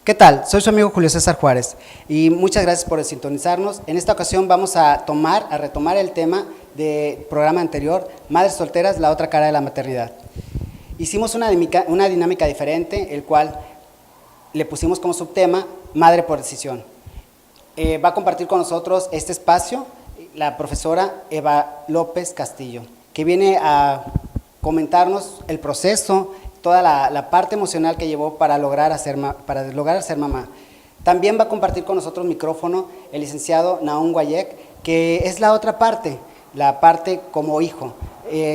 ¿Qué tal? Soy su amigo Julio César Juárez y muchas gracias por sintonizarnos. En esta ocasión vamos a retomar el tema del programa anterior, Madres Solteras, la otra cara de la maternidad. Hicimos una dinámica diferente, el cual le pusimos como subtema Madre por Decisión. Va a compartir con nosotros este espacio la profesora Eva López Castillo, que viene a comentarnos el proceso, toda la parte emocional que llevó para lograr ser mamá. También va a compartir con nosotros micrófono el licenciado Nahum Guayek, que es la otra parte, la parte como hijo,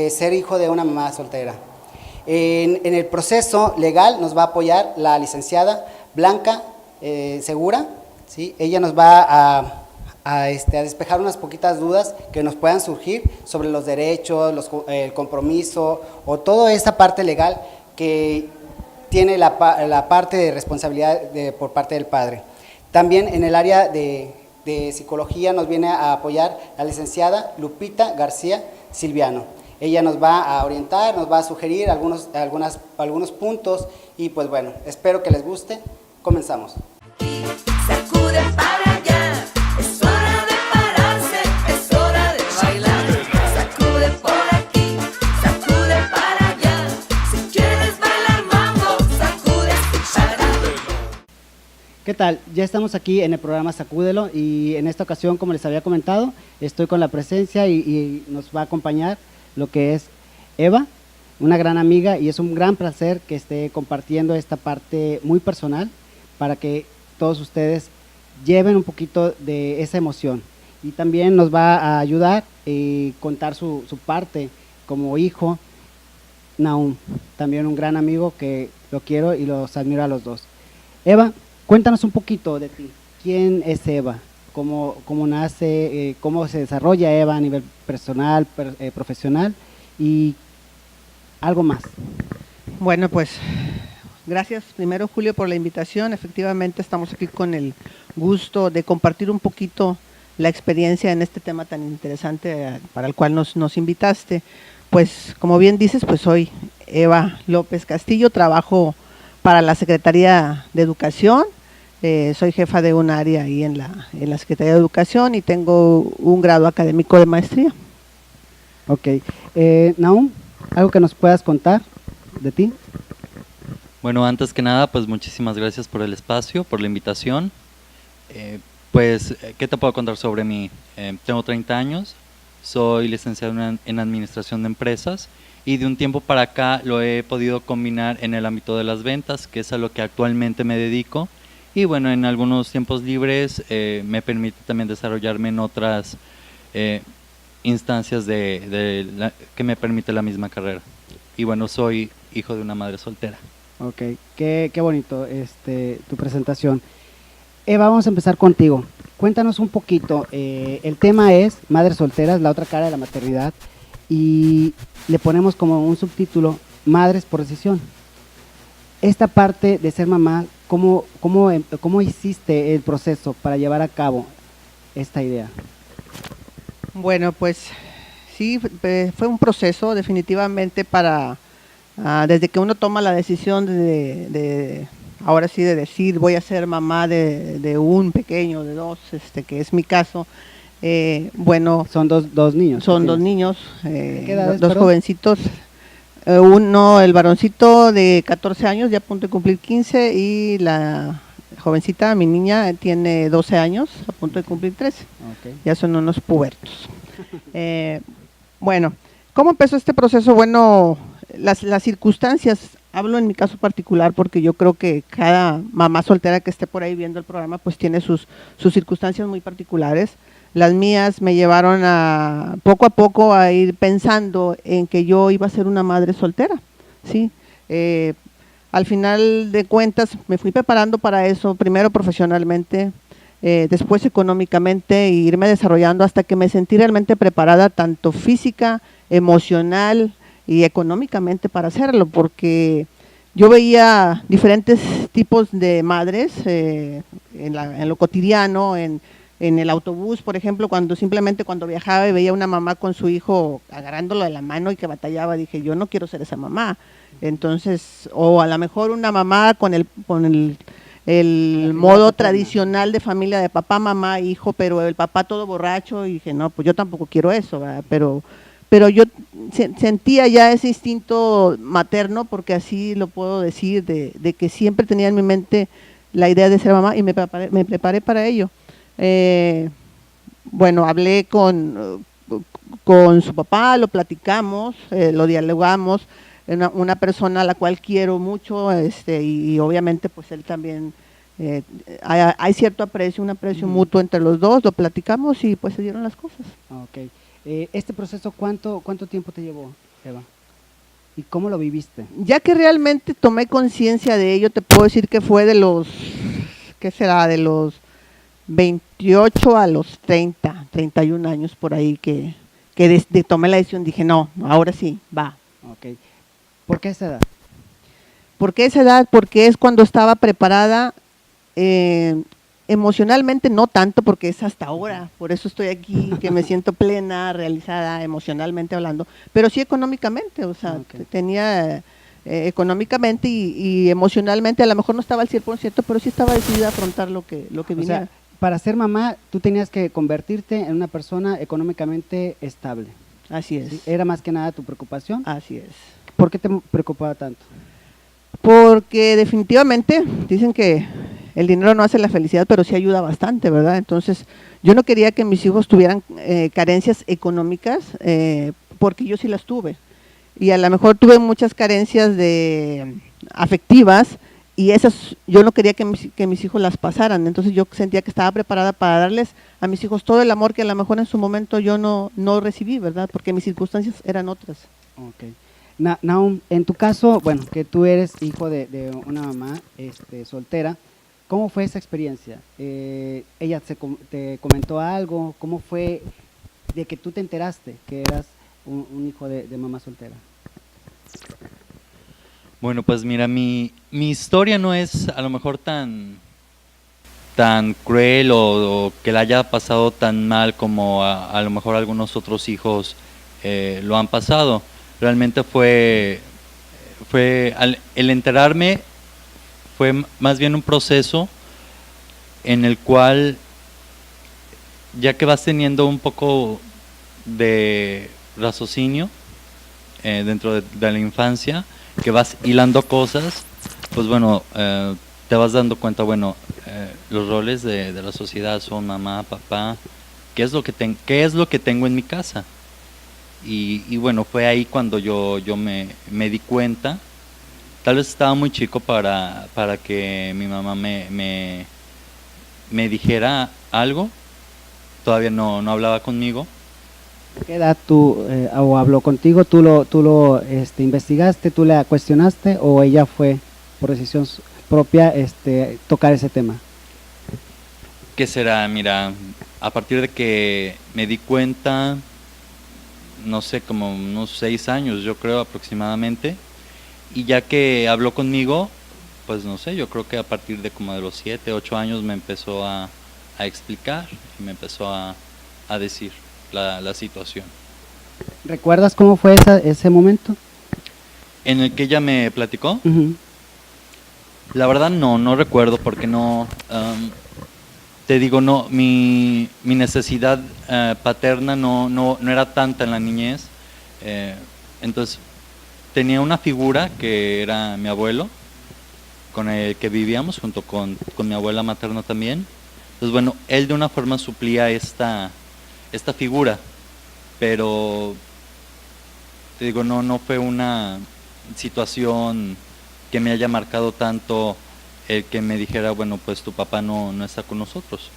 ser hijo de una mamá soltera. En el proceso legal nos va a apoyar la licenciada Blanca Segura, ¿sí? Ella nos va a despejar unas poquitas dudas que nos puedan surgir sobre los derechos, el compromiso o toda esta parte legal que tiene la parte de responsabilidad por parte del padre. También en el área de psicología nos viene a apoyar la licenciada Lupita García Silviano. Ella nos va a orientar, nos va a sugerir algunos puntos y pues bueno, espero que les guste. Comenzamos. Sacude para allá, es hora de pararse, es hora de bailar. Sacude por aquí, sacude para allá. Si quieres bailar mambo, sacude para. ¿Qué tal? Ya estamos aquí en el programa Sacúdelo y en esta ocasión, como les había comentado, estoy con la presencia y nos va a acompañar lo que es Eva, una gran amiga, y es un gran placer que esté compartiendo esta parte muy personal para que todos ustedes lleven un poquito de esa emoción. Y también nos va a ayudar y contar su parte como hijo, Nahum, también un gran amigo que lo quiero y los admiro a los dos. Eva, cuéntanos un poquito de ti. ¿Quién es Eva? ¿Cómo nace, cómo se desarrolla Eva a nivel personal, profesional y algo más? Bueno, pues gracias primero, Julio, por la invitación. Efectivamente estamos aquí con el gusto de compartir un poquito la experiencia en este tema tan interesante para el cual nos invitaste. Pues como bien dices, pues soy Eva López Castillo, trabajo para la Secretaría de Educación. Soy jefa de un área ahí en la Secretaría de Educación y tengo un grado académico de maestría. Ok. Nahum, ¿algo que nos puedas contar de ti? Bueno, antes que nada, pues muchísimas gracias por el espacio, por la invitación. ¿Qué te puedo contar sobre mí? Tengo 30 años, soy licenciado en Administración de Empresas y de un tiempo para acá lo he podido combinar en el ámbito de las ventas, que es a lo que actualmente me dedico. Y bueno, en algunos tiempos libres me permite también desarrollarme en otras instancias que me permite la misma carrera. Y bueno, soy hijo de una madre soltera. Ok, qué bonito tu presentación. Eva, vamos a empezar contigo. Cuéntanos un poquito, el tema es Madres Solteras, la otra cara de la maternidad, y le ponemos como un subtítulo, Madres por Decisión. Esta parte de ser mamá, ¿cómo hiciste el proceso para llevar a cabo esta idea? Bueno, pues sí, fue un proceso definitivamente desde que uno toma la decisión ahora sí de decir voy a ser mamá de un pequeño, de dos, que es mi caso. Bueno, son dos niños. Son dos niños, ¿Qué edades, dos jovencitos. El varoncito de 14 años, ya a punto de cumplir 15, y la jovencita, mi niña, tiene 12 años, a punto de cumplir 13. Okay. Ya son unos pubertos. Bueno, ¿cómo empezó este proceso? Bueno, las circunstancias, hablo en mi caso particular porque yo creo que cada mamá soltera que esté por ahí viendo el programa pues tiene sus circunstancias muy particulares. Las mías me llevaron poco a poco a ir pensando en que yo iba a ser una madre soltera, ¿sí? Al final de cuentas me fui preparando para eso, primero profesionalmente, después económicamente, e irme desarrollando hasta que me sentí realmente preparada tanto física, emocional y económicamente para hacerlo, porque yo veía diferentes tipos de madres en lo cotidiano, en el autobús, por ejemplo, cuando viajaba y veía una mamá con su hijo agarrándolo de la mano y que batallaba, dije, yo no quiero ser esa mamá. Entonces, o a lo mejor una mamá con el el figura modo paterna. tradicional de familia de papá, mamá, hijo, pero el papá todo borracho, y dije, no, pues yo tampoco quiero eso, ¿verdad? Pero yo sentía ya ese instinto materno, porque así lo puedo decir, de que siempre tenía en mi mente la idea de ser mamá y me preparé para ello. Bueno, hablé con su papá, lo platicamos, lo dialogamos, una persona a la cual quiero mucho, y obviamente pues él también, hay cierto aprecio, un aprecio mutuo entre los dos, lo platicamos y pues se dieron las cosas. Ok. Este proceso, ¿cuánto tiempo te llevó, Eva? ¿Y cómo lo viviste? Ya que realmente tomé conciencia de ello, te puedo decir que fue de los, ¿qué será? De los 28 a los 30, 31 años por ahí que tomé la decisión, dije, no, ahora sí, va. Ok. ¿Por qué esa edad? ¿Por qué esa edad? Porque es cuando estaba preparada, emocionalmente no tanto, porque es hasta ahora, por eso estoy aquí, que me siento plena, realizada, emocionalmente hablando, pero sí económicamente, o sea, Ok. tenía económicamente y emocionalmente, a lo mejor no estaba al 100%, pero sí estaba decidida a afrontar lo que O viniera. sea, para ser mamá, tú tenías que convertirte en una persona económicamente estable. Así es, ¿Sí? ¿Era más que nada tu preocupación? así es. ¿Por qué te preocupaba tanto? Porque definitivamente dicen que el dinero no hace la felicidad, pero sí ayuda bastante, ¿verdad? Entonces, yo no quería que mis hijos tuvieran carencias económicas, porque yo sí las tuve. Y a lo mejor tuve muchas carencias afectivas, y esas yo no quería que mis hijos las pasaran. Entonces, yo sentía que estaba preparada para darles a mis hijos todo el amor que a lo mejor en su momento yo no recibí, ¿verdad? Porque mis circunstancias eran otras. Ok. Nahum, en tu caso, bueno, que tú eres hijo de una mamá soltera, ¿cómo fue esa experiencia? ¿Ella te comentó algo? ¿Cómo fue de que tú te enteraste que eras un hijo de mamá soltera? Bueno, pues mira, mi historia no es a lo mejor tan cruel o que la haya pasado tan mal como a lo mejor algunos otros hijos lo han pasado. Realmente el enterarme fue más bien un proceso en el cual, ya que vas teniendo un poco de raciocinio dentro de la infancia, que vas hilando cosas, pues bueno, te vas dando cuenta, bueno, los roles de la sociedad son mamá, papá, ¿qué es lo que tengo en mi casa? Y bueno, fue ahí cuando yo me di cuenta. Tal vez estaba muy chico para que mi mamá me dijera algo, todavía no hablaba conmigo. ¿Qué edad tú o habló contigo? ¿Tú lo investigaste, tú la cuestionaste o ella fue por decisión propia tocar ese tema? ¿Qué será? Mira, a partir de que me di cuenta, no sé, como unos 6 años yo creo aproximadamente, y ya que habló conmigo, pues no sé, yo creo que a partir de como de los 7, 8 años me empezó a explicar y me empezó a decir la situación. ¿Recuerdas cómo fue ese momento? En el que ella me platicó, Ujú. la verdad no recuerdo porque no, te digo, no, mi necesidad paterna no era tanta en la niñez, entonces tenía una figura que era mi abuelo, con el que vivíamos junto con mi abuela materna también. Entonces bueno, él de una forma suplía esta figura, pero te digo, no fue una situación que me haya marcado tanto el que me dijera, bueno, pues tu papá no está con nosotros.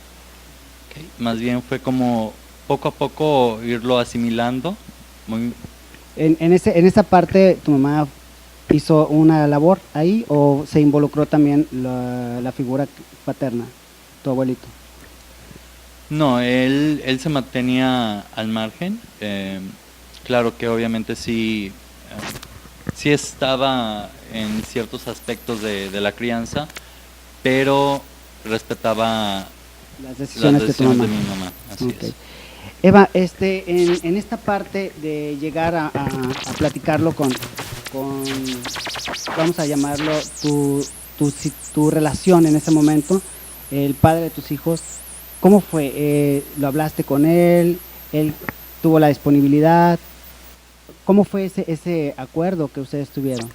¿Okay? Más bien fue como poco a poco irlo asimilando. En esa parte, ¿tu mamá hizo una labor ahí o se involucró también la figura paterna, tu abuelito? No, él se mantenía al margen. Claro que obviamente sí estaba en ciertos aspectos de la crianza, pero respetaba Las decisiones de tu mamá. de mi mamá. Así Ok. es. Eva, en esta parte de llegar a platicarlo con, vamos a llamarlo, tu relación en ese momento, el padre de tus hijos, ¿cómo fue? ¿Lo hablaste con él? ¿Él tuvo la disponibilidad? ¿Cómo fue ese acuerdo que ustedes tuvieron?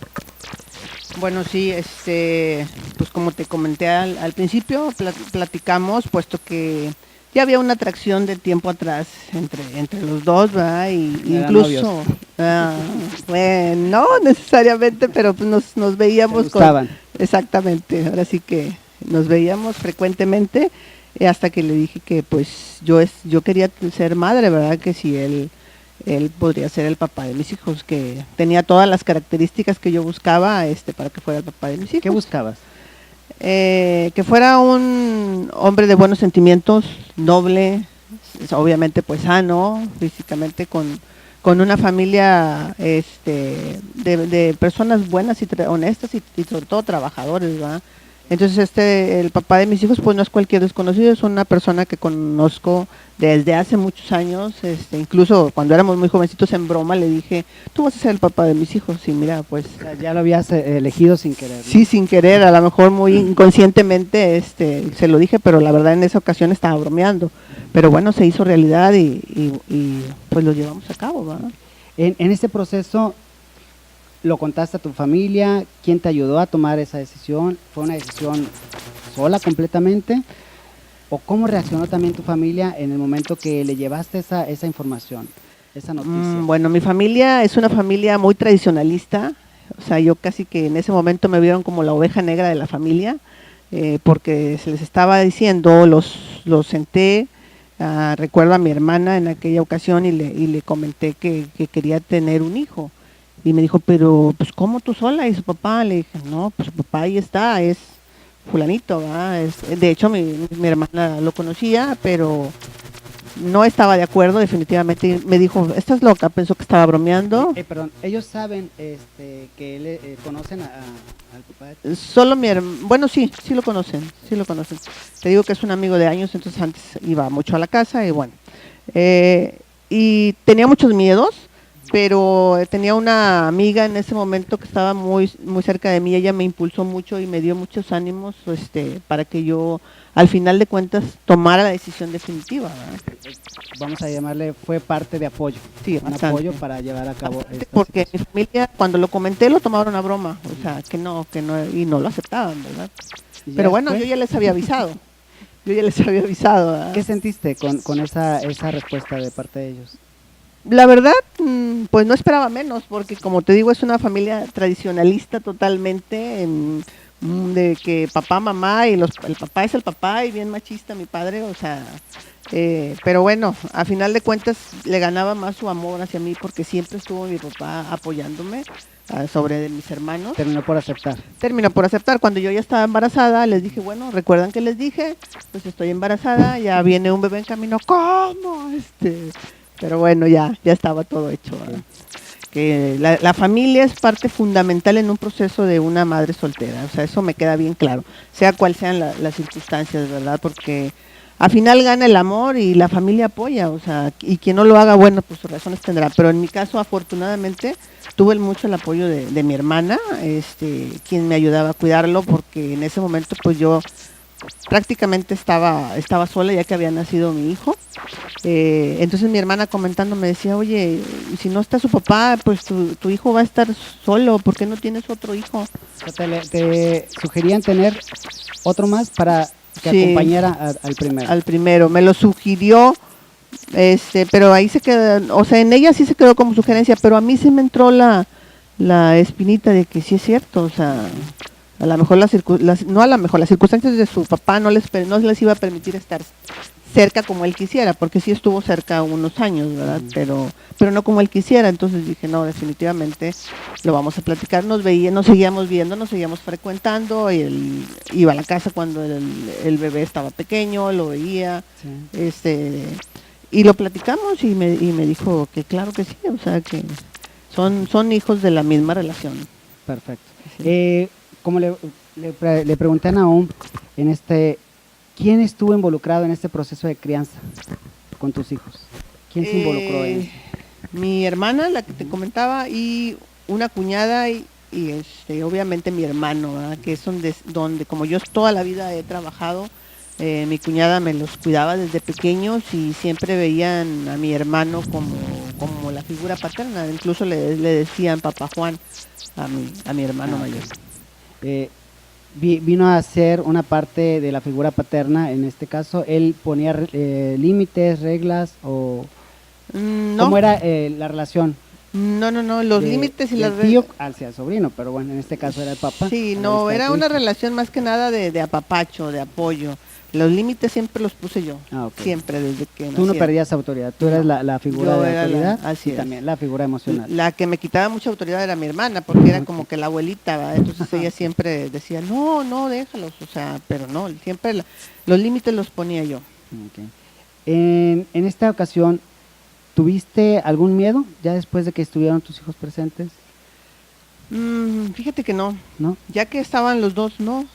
Bueno, sí, pues como te comenté al principio, platicamos, puesto que ya había una atracción de tiempo atrás entre los dos, ¿verdad? Y Eran incluso, novios. bueno, no necesariamente, pero pues nos veíamos ¿Se gustaban? exactamente, ahora sí que nos veíamos frecuentemente, hasta que le dije que pues yo quería ser madre, ¿verdad? Que si él podría ser el papá de mis hijos, que tenía todas las características que yo buscaba para que fuera el papá de mis hijos. ¿Qué buscabas? Que fuera un hombre de buenos sentimientos, noble, obviamente pues sano, físicamente, con una familia de personas buenas y honestas y sobre todo trabajadores, ¿verdad? Entonces el papá de mis hijos pues no es cualquier desconocido, es una persona que conozco desde hace muchos años, incluso cuando éramos muy jovencitos, en broma le dije, tú vas a ser el papá de mis hijos, y mira, pues O sea, ya lo habías elegido sin querer, ¿no? sí, sin querer, a lo mejor muy inconscientemente se lo dije, pero la verdad en esa ocasión estaba bromeando, pero bueno, se hizo realidad y pues lo llevamos a cabo, ¿verdad? En este proceso, ¿lo contaste a tu familia? ¿Quién te ayudó a tomar esa decisión? ¿Fue una decisión sola completamente? ¿O cómo reaccionó también tu familia en el momento que le llevaste esa información, esa noticia? Bueno, mi familia es una familia muy tradicionalista, o sea, yo casi que en ese momento me vieron como la oveja negra de la familia, porque se les estaba diciendo, los senté, recuerdo a mi hermana en aquella ocasión y le comenté que quería tener un hijo. Y me dijo, pero pues ¿cómo tú sola? Y su papá, le dije, no, pues su papá ahí está, es fulanito, ¿verdad? De hecho mi hermana lo conocía, pero no estaba de acuerdo definitivamente. Y me dijo, estás loca, pensó que estaba bromeando. Perdón, ellos saben que conocen al papá de Solo bueno, sí lo conocen, sí lo conocen. Te digo que es un amigo de años, entonces antes iba mucho a la casa y bueno. Y tenía muchos miedos, pero tenía una amiga en ese momento que estaba muy muy cerca de mí, ella me impulsó mucho y me dio muchos ánimos para que yo al final de cuentas tomara la decisión definitiva, ¿verdad? Vamos a llamarle, fue parte de apoyo. Sí, un bastante. apoyo para llevar a cabo esta Porque situación. mi familia cuando lo comenté lo tomaron a broma, o sea, que no y no lo aceptaban, ¿verdad? Y ya Pero bueno, después, yo ya les había avisado. ¿Verdad? ¿qué sentiste con esa respuesta de parte de ellos? La verdad, pues no esperaba menos, porque como te digo, es una familia tradicionalista totalmente, de que papá, mamá, y el papá es el papá, y bien machista mi padre, o sea, pero bueno, a final de cuentas le ganaba más su amor hacia mí, porque siempre estuvo mi papá apoyándome sobre de mis hermanos. Terminó por aceptar. Terminó por aceptar. Cuando yo ya estaba embarazada, les dije, bueno, ¿recuerdan que les dije? Pues estoy embarazada, ya viene un bebé en camino. ¿Cómo? Pero bueno, ya estaba todo hecho, ¿verdad? Que la familia es parte fundamental en un proceso de una madre soltera, o sea, eso me queda bien claro, sea cual sean las circunstancias, ¿verdad? Porque al final gana el amor y la familia apoya, o sea, y quien no lo haga, bueno, pues sus razones tendrá, pero en mi caso, afortunadamente, tuve mucho el apoyo de mi hermana, quien me ayudaba a cuidarlo, porque en ese momento, pues yo prácticamente estaba sola ya que había nacido mi hijo. Entonces mi hermana comentando me decía, oye, si no está su papá, pues tu hijo va a estar solo, ¿por qué no tienes otro hijo? O sea, te sugerían tener otro más para que Sí. acompañara al primero. Al primero, me lo sugirió, pero ahí se quedó, o sea, en ella sí se quedó como sugerencia, pero a mí sí me entró la espinita de que sí es cierto, o sea, a lo mejor las circunstancias de su papá no les iba a permitir estar cerca como él quisiera, porque sí estuvo cerca unos años, ¿verdad? Pero no como él quisiera, entonces dije, no, definitivamente lo vamos a platicar, nos seguíamos viendo, nos seguíamos frecuentando, y él iba a la casa cuando el bebé estaba pequeño, lo veía, Sí. y lo platicamos y me dijo que claro que sí, o sea que son hijos de la misma relación. Perfecto. Sí. Como le pregunté a Nahum, ¿quién estuvo involucrado en este proceso de crianza con tus hijos? ¿Quién se involucró en esto? Mi hermana, la que te comentaba, y una cuñada y obviamente mi hermano, ¿verdad? Que es donde como yo toda la vida he trabajado, mi cuñada me los cuidaba desde pequeños y siempre veían a mi hermano como la figura paterna, incluso le decían Papá Juan a mi hermano Ah, ok. mayor. Vino a ser una parte de la figura paterna, en este caso, él ponía límites, reglas, o No, cómo era la relación no, los límites y del las tío hacia el sobrino, pero bueno, en este caso era el papá. Sí, a la no, vista de era tu una hijo. relación más que nada de apapacho, de apoyo. Los límites siempre los puse yo, Ah, ok. siempre desde que Tú no nacieron. perdías autoridad, tú eras No, la figura yo de era autoridad así y es. también la figura emocional. La que me quitaba mucha autoridad era mi hermana, porque era como que la abuelita, ¿verdad? Entonces ella siempre decía, no, déjalos, o sea, pero no, siempre los límites los ponía yo. Ok. En esta ocasión, ¿tuviste algún miedo ya después de que estuvieron tus hijos presentes? Fíjate que no, ¿No? ya que estaban los dos, no,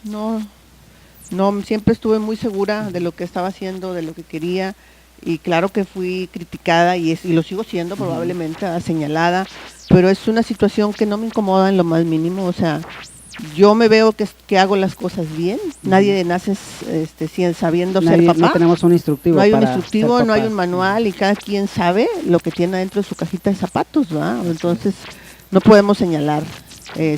siempre estuve muy segura de lo que estaba haciendo, de lo que quería, y claro que fui criticada y lo sigo siendo probablemente, señalada, pero es una situación que no me incomoda en lo más mínimo, o sea, yo me veo que hago las cosas bien, nadie nace sabiendo ser Nadie- papá. no tenemos un instructivo. No hay un para instructivo, ser no hay papás. un manual y cada quien sabe lo que tiene dentro de su cajita de zapatos, ¿verdad? Entonces no podemos señalar.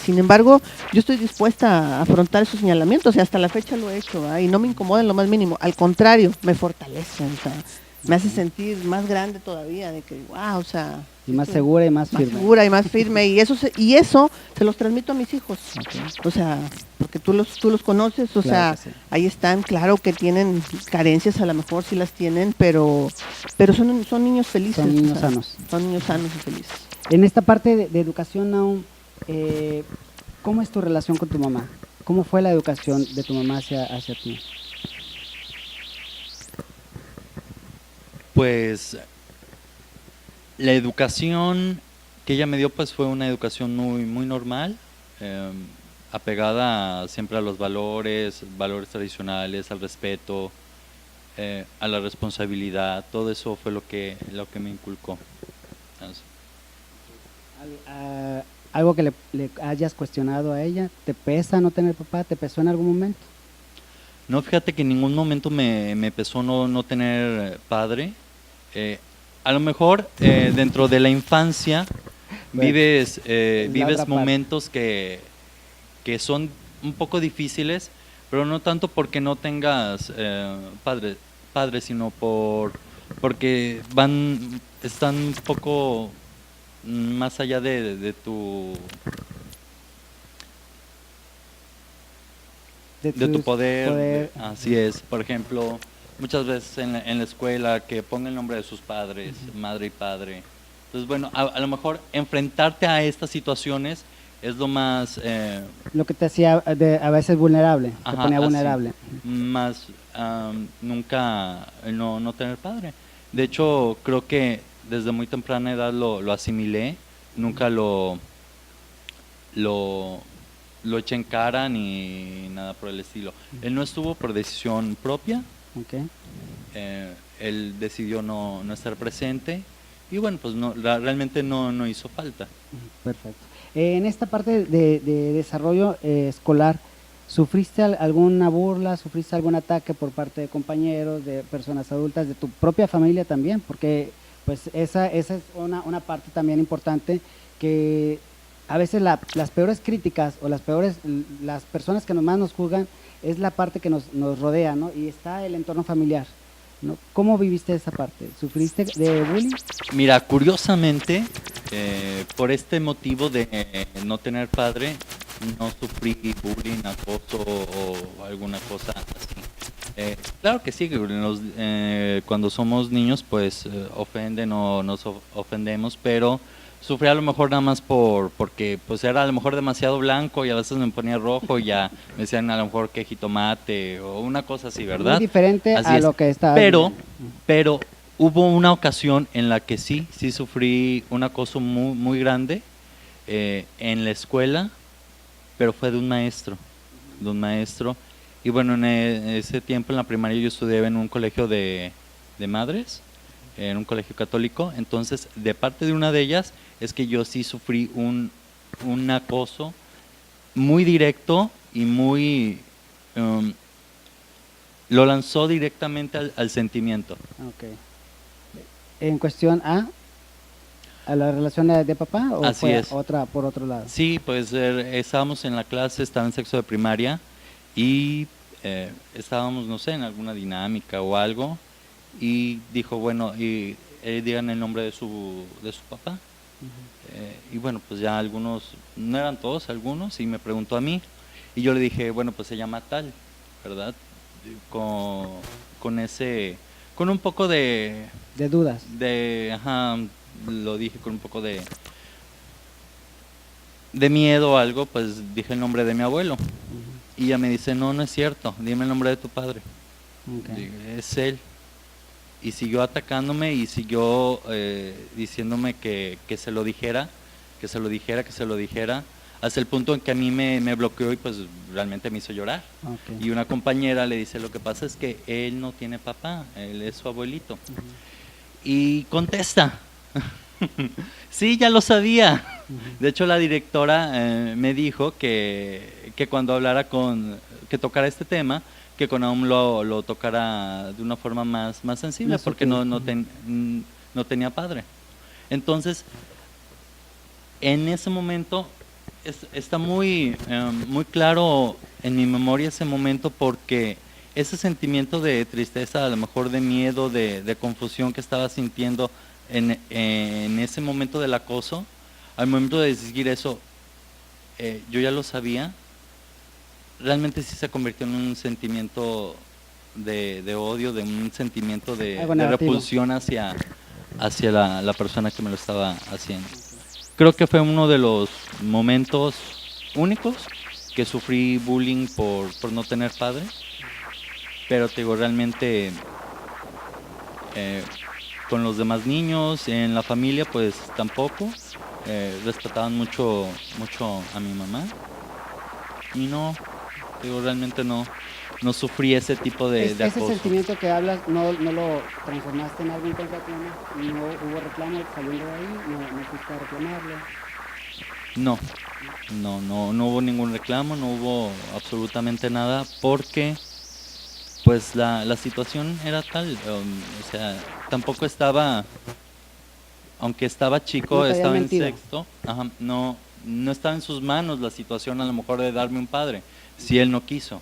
Sin embargo, yo estoy dispuesta a afrontar esos señalamientos y hasta la fecha lo he hecho, ¿verdad? Y no me incomoda en lo más mínimo. Al contrario, me fortalece, o sea, me hace sentir más grande todavía, de que, wow, o sea... Y más estoy segura y más más firme. segura y más firme y eso se los transmito a mis hijos. O sea, porque tú los conoces, o Claro sea, que sí. ahí están, claro que tienen carencias, a lo mejor sí las tienen, pero son niños felices. Son niños o sea, sanos. Son niños sanos y felices. En esta parte de educación, Naum, ¿cómo es tu relación con tu mamá? ¿Cómo fue la educación de tu mamá hacia ti? Pues la educación que ella me dio pues fue una educación muy normal, apegada siempre a los valores tradicionales, al respeto, a la responsabilidad, todo eso fue lo que me inculcó. Así. ¿Algo que le hayas cuestionado a ella? ¿Te pesa no tener papá? ¿Te pesó en algún momento? No, fíjate que en ningún momento me pesó no tener padre. A lo mejor dentro de la infancia Bueno, vives es la otra parte. momentos que son un poco difíciles, pero no tanto porque no tengas padre, sino porque están un poco más allá de tu de tu tus poder. Así es. Por ejemplo, muchas veces en la escuela que ponga el nombre de sus padres, madre y padre. Entonces, bueno, a lo mejor enfrentarte a estas situaciones es lo más Lo que te hacía a veces vulnerable, te ajá, ponía así, vulnerable. más nunca no tener padre. De hecho, creo que desde muy temprana edad lo asimilé, nunca lo eché en cara ni nada por el estilo. Él no estuvo por decisión propia, Ok. él decidió no estar presente y bueno, pues realmente no hizo falta. Perfecto. En esta parte de desarrollo escolar, ¿sufriste alguna burla, sufriste algún ataque por parte de compañeros, de personas adultas, de tu propia familia también? Porque pues esa es una parte también importante, que a veces las peores críticas o las personas que más nos juzgan es la parte que nos rodea, ¿no? Y está el entorno familiar, ¿no? ¿Cómo viviste esa parte? ¿Sufriste de bullying? Mira, curiosamente, por este motivo de no tener padre, no sufrí bullying, acoso o alguna cosa así. Claro que sí, que cuando somos niños pues ofenden o nos ofendemos, pero sufrí a lo mejor nada más porque pues era a lo mejor demasiado blanco y a veces me ponía rojo y ya me decían a lo mejor que jitomate o una cosa así, ¿verdad? Muy diferente Así a es. lo que estaba Pero hubo una ocasión en la que sí sufrí un acoso muy grande en la escuela, pero fue de un maestro. Y bueno, en ese tiempo en la primaria yo estudiaba en un colegio de madres, en un colegio católico, entonces de parte de una de ellas es que yo sí sufrí un acoso muy directo y lo lanzó directamente al sentimiento. Ok. En cuestión a la relación de papá, ¿o Así fue es. otra por otro lado? Sí, pues estábamos en la clase, estaba en sexto de primaria y estábamos, no sé, en alguna dinámica o algo y dijo, bueno, y digan el nombre de su papá. Y bueno, pues ya algunos, no eran todos, algunos, y me preguntó a mí y yo le dije, bueno, pues se llama tal, ¿verdad? Con un poco De dudas. ajá, lo dije con un poco de miedo o algo, pues dije el nombre de mi abuelo. Y ella me dice, no, no es cierto, dime el nombre de tu padre. Ok. Digo, es él. Y siguió atacándome y siguió diciéndome que se lo dijera, hasta el punto en que a mí me bloqueó y pues realmente me hizo llorar. Ok. Y una compañera le dice, lo que pasa es que él no tiene papá, él es su abuelito. Y contesta, sí, ya lo sabía. De hecho, la directora me dijo que cuando hablara que tocara este tema, que con Aum lo tocara de una forma más sensible, Más porque sutil. no tenía padre. Entonces, en ese momento está muy claro en mi memoria ese momento, porque ese sentimiento de tristeza, a lo mejor de miedo, de confusión que estaba sintiendo en ese momento del acoso, al momento de decir eso, yo ya lo sabía, realmente sí se convirtió en un sentimiento de odio, de un sentimiento de Algo negativo. repulsión hacia la persona que me lo estaba haciendo. Creo que fue uno de los momentos únicos que sufrí bullying por no tener padre, pero te digo, realmente con los demás niños, en la familia, pues tampoco. Respetaban mucho a mi mamá y no, digo, realmente no sufrí ese tipo de Ese acoso. sentimiento que hablas, ¿no lo transformaste en algo contra tu mamá? ¿No hubo reclamo saliendo de ahí? ¿No fuiste a reclamarlo? No hubo ningún reclamo, no hubo absolutamente nada, porque pues la situación era tal, o sea, tampoco estaba, aunque estaba chico, No te habían estaba en mentido. sexto, ajá, no estaba en sus manos la situación a lo mejor de darme un padre, si él no quiso.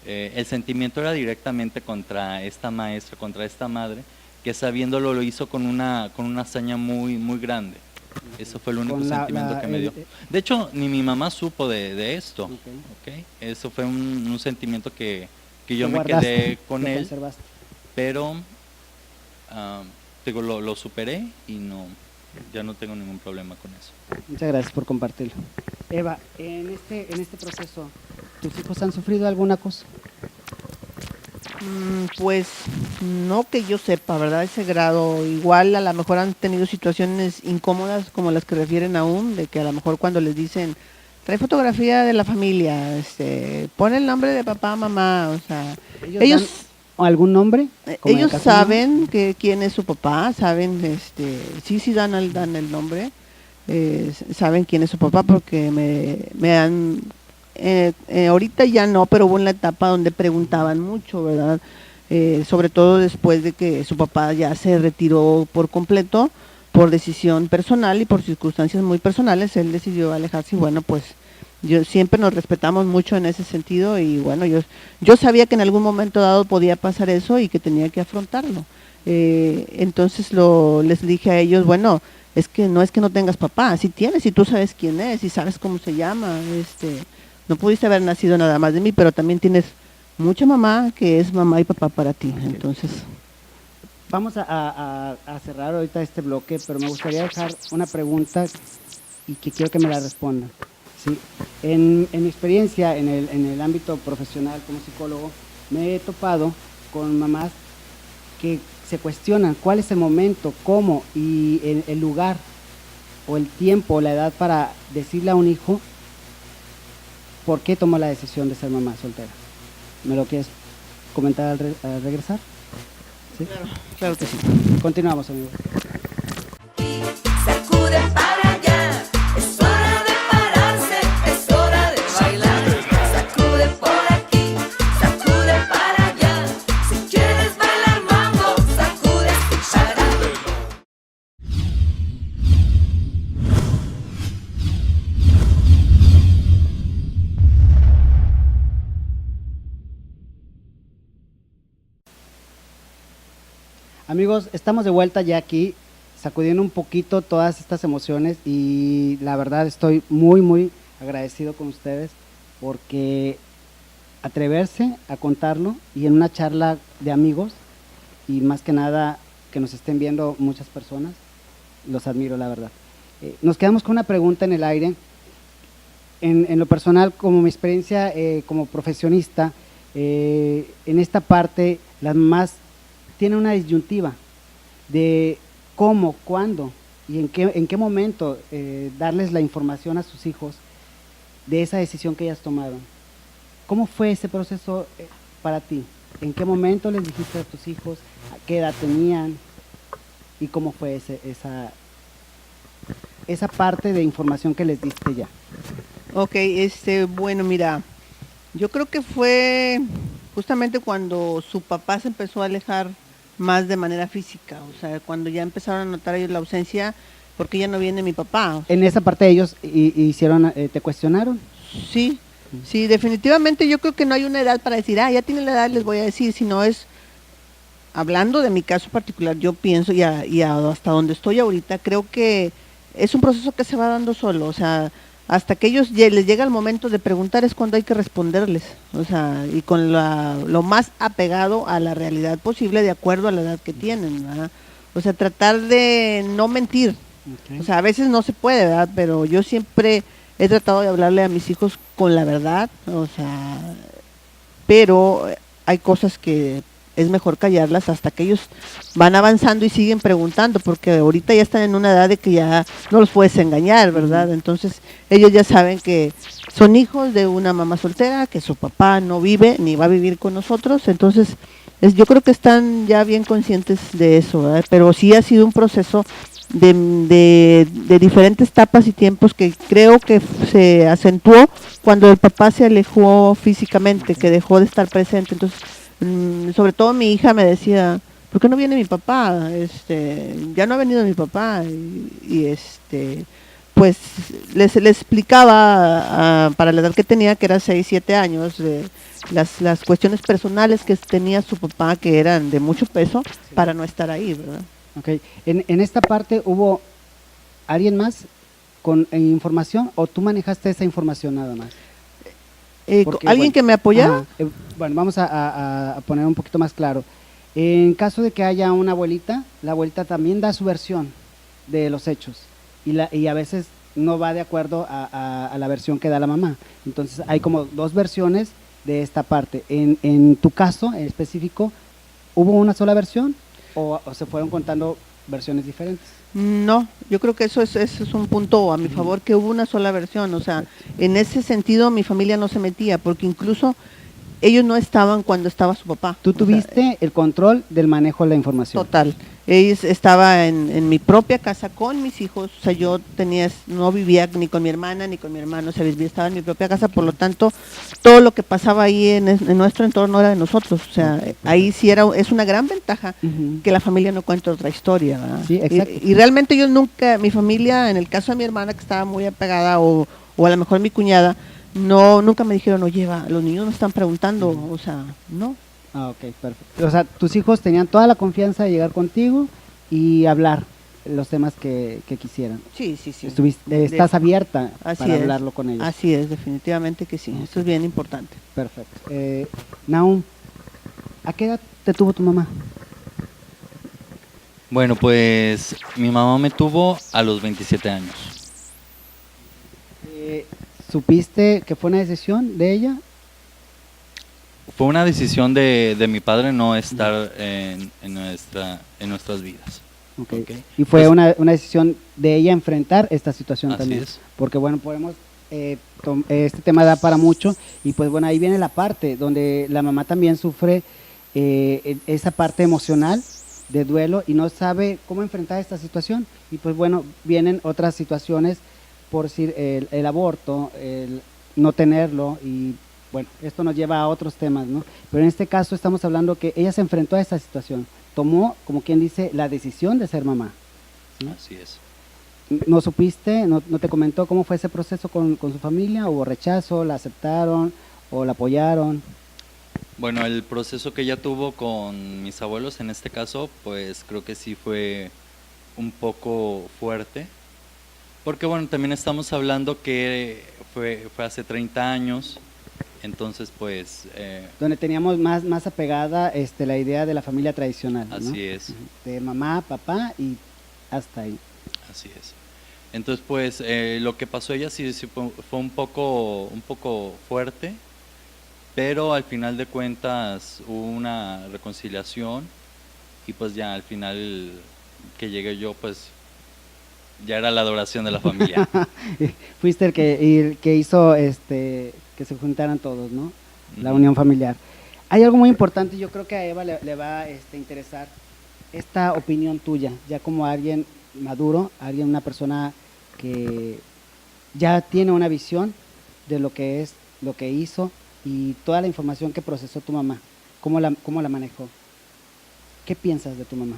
El sentimiento era directamente contra esta maestra, contra esta madre, que sabiéndolo lo hizo con una hazaña muy grande. Eso fue el único Con sentimiento que me dio. De hecho, ni mi mamá supo de esto. ¿Okay? Eso fue un sentimiento que yo Lo me guardaste, quedé con lo él, conservaste. pero digo, lo superé y ya no tengo ningún problema con eso. Muchas gracias por compartirlo. Eva, en este proceso, ¿tus hijos han sufrido alguna cosa? Pues no que yo sepa, ¿verdad? Ese grado, igual a lo mejor han tenido situaciones incómodas como las que refieren aún, de que a lo mejor cuando les dicen, trae fotografía de la familia, pon el nombre de papá, mamá, o sea, ellos dan algún nombre? Como en el ellos caso saben quién es su papá, saben, sí dan el nombre, saben quién es su papá porque me han ahorita ya no, pero hubo una etapa donde preguntaban mucho, ¿verdad? Sobre todo después de que su papá ya se retiró por completo por decisión personal y por circunstancias muy personales, él decidió alejarse y bueno, pues yo siempre nos respetamos mucho en ese sentido y bueno, yo sabía que en algún momento dado podía pasar eso y que tenía que afrontarlo. Entonces les dije a ellos, bueno, es que no tengas papá, sí tienes y tú sabes quién es y sabes cómo se llama, no pudiste haber nacido nada más de mí, pero también tienes mucha mamá que es mamá y papá para ti. Entonces, Vamos a cerrar ahorita este bloque, pero me gustaría dejar una pregunta y que quiero que me la respondan. ¿Sí? En mi experiencia en el ámbito profesional como psicólogo, me he topado con mamás que se cuestionan cuál es el momento, cómo y el lugar o el tiempo o la edad para decirle a un hijo por qué tomó la decisión de ser mamá soltera. ¿Me lo quieres comentar al regresar? ¿Sí? claro que sí. Continuamos, amigos. Sacude para allá, es hora de pararse, es hora de bailar. Amigos, estamos de vuelta ya aquí, sacudiendo un poquito todas estas emociones y la verdad estoy muy agradecido con ustedes porque atreverse a contarlo y en una charla de amigos y más que nada que nos estén viendo muchas personas, los admiro la verdad. Nos quedamos con una pregunta en el aire. En lo personal, como mi experiencia como profesionista, en esta parte las mamás tienen una disyuntiva de cómo, cuándo y en qué momento darles la información a sus hijos de esa decisión que ellas tomaron. ¿Cómo fue ese proceso para ti? ¿En qué momento les dijiste a tus hijos? ¿A qué edad tenían? ¿Y cómo fue esa parte de información que les diste ya? Ok, bueno, mira, yo creo que fue justamente cuando su papá se empezó a alejar más de manera física, o sea, cuando ya empezaron a notar ellos la ausencia, porque ya no viene mi papá. En esa parte ellos hicieron, te cuestionaron. Sí, sí, definitivamente yo creo que no hay una edad para decir, ya tienen la edad, les voy a decir, sino es, hablando de mi caso particular, yo pienso, y hasta donde estoy ahorita, creo que es un proceso que se va dando solo, o sea, hasta que ellos les llega el momento de preguntar es cuando hay que responderles, o sea, y con lo más apegado a la realidad posible de acuerdo a la edad que tienen, ¿verdad? O sea, tratar de no mentir, Okay. o sea, a veces no se puede, ¿verdad? Pero yo siempre he tratado de hablarle a mis hijos con la verdad, o sea, pero hay cosas que es mejor callarlas hasta que ellos van avanzando y siguen preguntando, porque ahorita ya están en una edad de que ya no los puedes engañar, ¿verdad? Entonces ellos ya saben que son hijos de una mamá soltera, que su papá no vive ni va a vivir con nosotros, entonces yo creo que están ya bien conscientes de eso, ¿verdad? Pero sí ha sido un proceso de diferentes etapas y tiempos que creo que se acentuó cuando el papá se alejó físicamente, que dejó de estar presente. Entonces, sobre todo mi hija me decía, ¿por qué no viene mi papá? Ya no ha venido mi papá. Pues les explicaba para la edad que tenía, que era 6, 7 años, las cuestiones personales que tenía su papá, que eran de mucho peso, para no estar ahí, ¿verdad? Okay. En esta parte, ¿hubo alguien más con información o tú manejaste esa información nada más? Porque, ¿Alguien bueno, que me apoyara? ajá, bueno, vamos a poner un poquito más claro. En caso de que haya una abuelita, la abuelita también da su versión de los hechos y a veces no va de acuerdo a la versión que da la mamá. Entonces hay como dos versiones de esta parte. En tu caso en específico, ¿hubo una sola versión o se fueron contando versiones diferentes? No, yo creo que eso es un punto a mi favor, que hubo una sola versión, o sea, en ese sentido mi familia no se metía, porque incluso ellos no estaban cuando estaba su papá. Tú O sea, tuviste el control del manejo de la información. total. Ellos estaba en mi propia casa con mis hijos, o sea, no vivía ni con mi hermana ni con mi hermano, o sea, estaba en mi propia casa, por lo tanto, todo lo que pasaba ahí en nuestro entorno era de nosotros, o sea, ahí sí es una gran ventaja Ujú. que la familia no cuente otra historia, ¿verdad? Sí, exacto. Y realmente yo nunca, mi familia, en el caso de mi hermana que estaba muy apegada, o a lo mejor mi cuñada, nunca me dijeron, oye, los niños me están preguntando, o sea, no. Ah, ok, perfecto. O sea, tus hijos tenían toda la confianza de llegar contigo y hablar los temas que quisieran. Sí, sí, sí. Estás abierta Así para es. hablarlo con ellos. Así es, definitivamente que sí. Esto es bien importante. Perfecto. Nahum, ¿a qué edad te tuvo tu mamá? Bueno, pues mi mamá me tuvo a los 27 años. ¿Supiste que fue una decisión de ella? Fue una decisión de mi padre no estar en nuestras vidas. Ok. Ok. Y fue Pues- una decisión de ella enfrentar esta situación Así también. es. Porque bueno, podemos, este tema da para mucho y pues bueno, ahí viene la parte donde la mamá también sufre esa parte emocional de duelo y no sabe cómo enfrentar esta situación. Y pues bueno, vienen otras situaciones, por decir el aborto, el no tenerlo y bueno, esto nos lleva a otros temas, ¿no? Pero en este caso estamos hablando que ella se enfrentó a esta situación, tomó, como quien dice, la decisión de ser mamá. ¿Sí? Así es. ¿No supiste, no te comentó cómo fue ese proceso con su familia? ¿Hubo rechazo, la aceptaron o la apoyaron? Bueno, el proceso que ella tuvo con mis abuelos, en este caso, pues creo que sí fue un poco fuerte, porque bueno, también estamos hablando que fue hace 30 años, entonces pues Donde teníamos más apegada la idea de la familia tradicional, ¿no? así es. Ujú. De mamá, papá y hasta ahí. Así es. Entonces, pues, lo que pasó ella sí fue un poco fuerte, pero al final de cuentas hubo una reconciliación y pues ya al final que llegué yo, pues ya era la adoración de la familia. Fuiste el que hizo que se juntaran todos, ¿no? La Ujú. unión familiar. Hay algo muy importante, yo creo que a Eva le va a interesar esta opinión tuya, ya como alguien maduro, una persona que ya tiene una visión de lo que es, lo que hizo y toda la información que procesó tu mamá. ¿Cómo la manejó? ¿Qué piensas de tu mamá?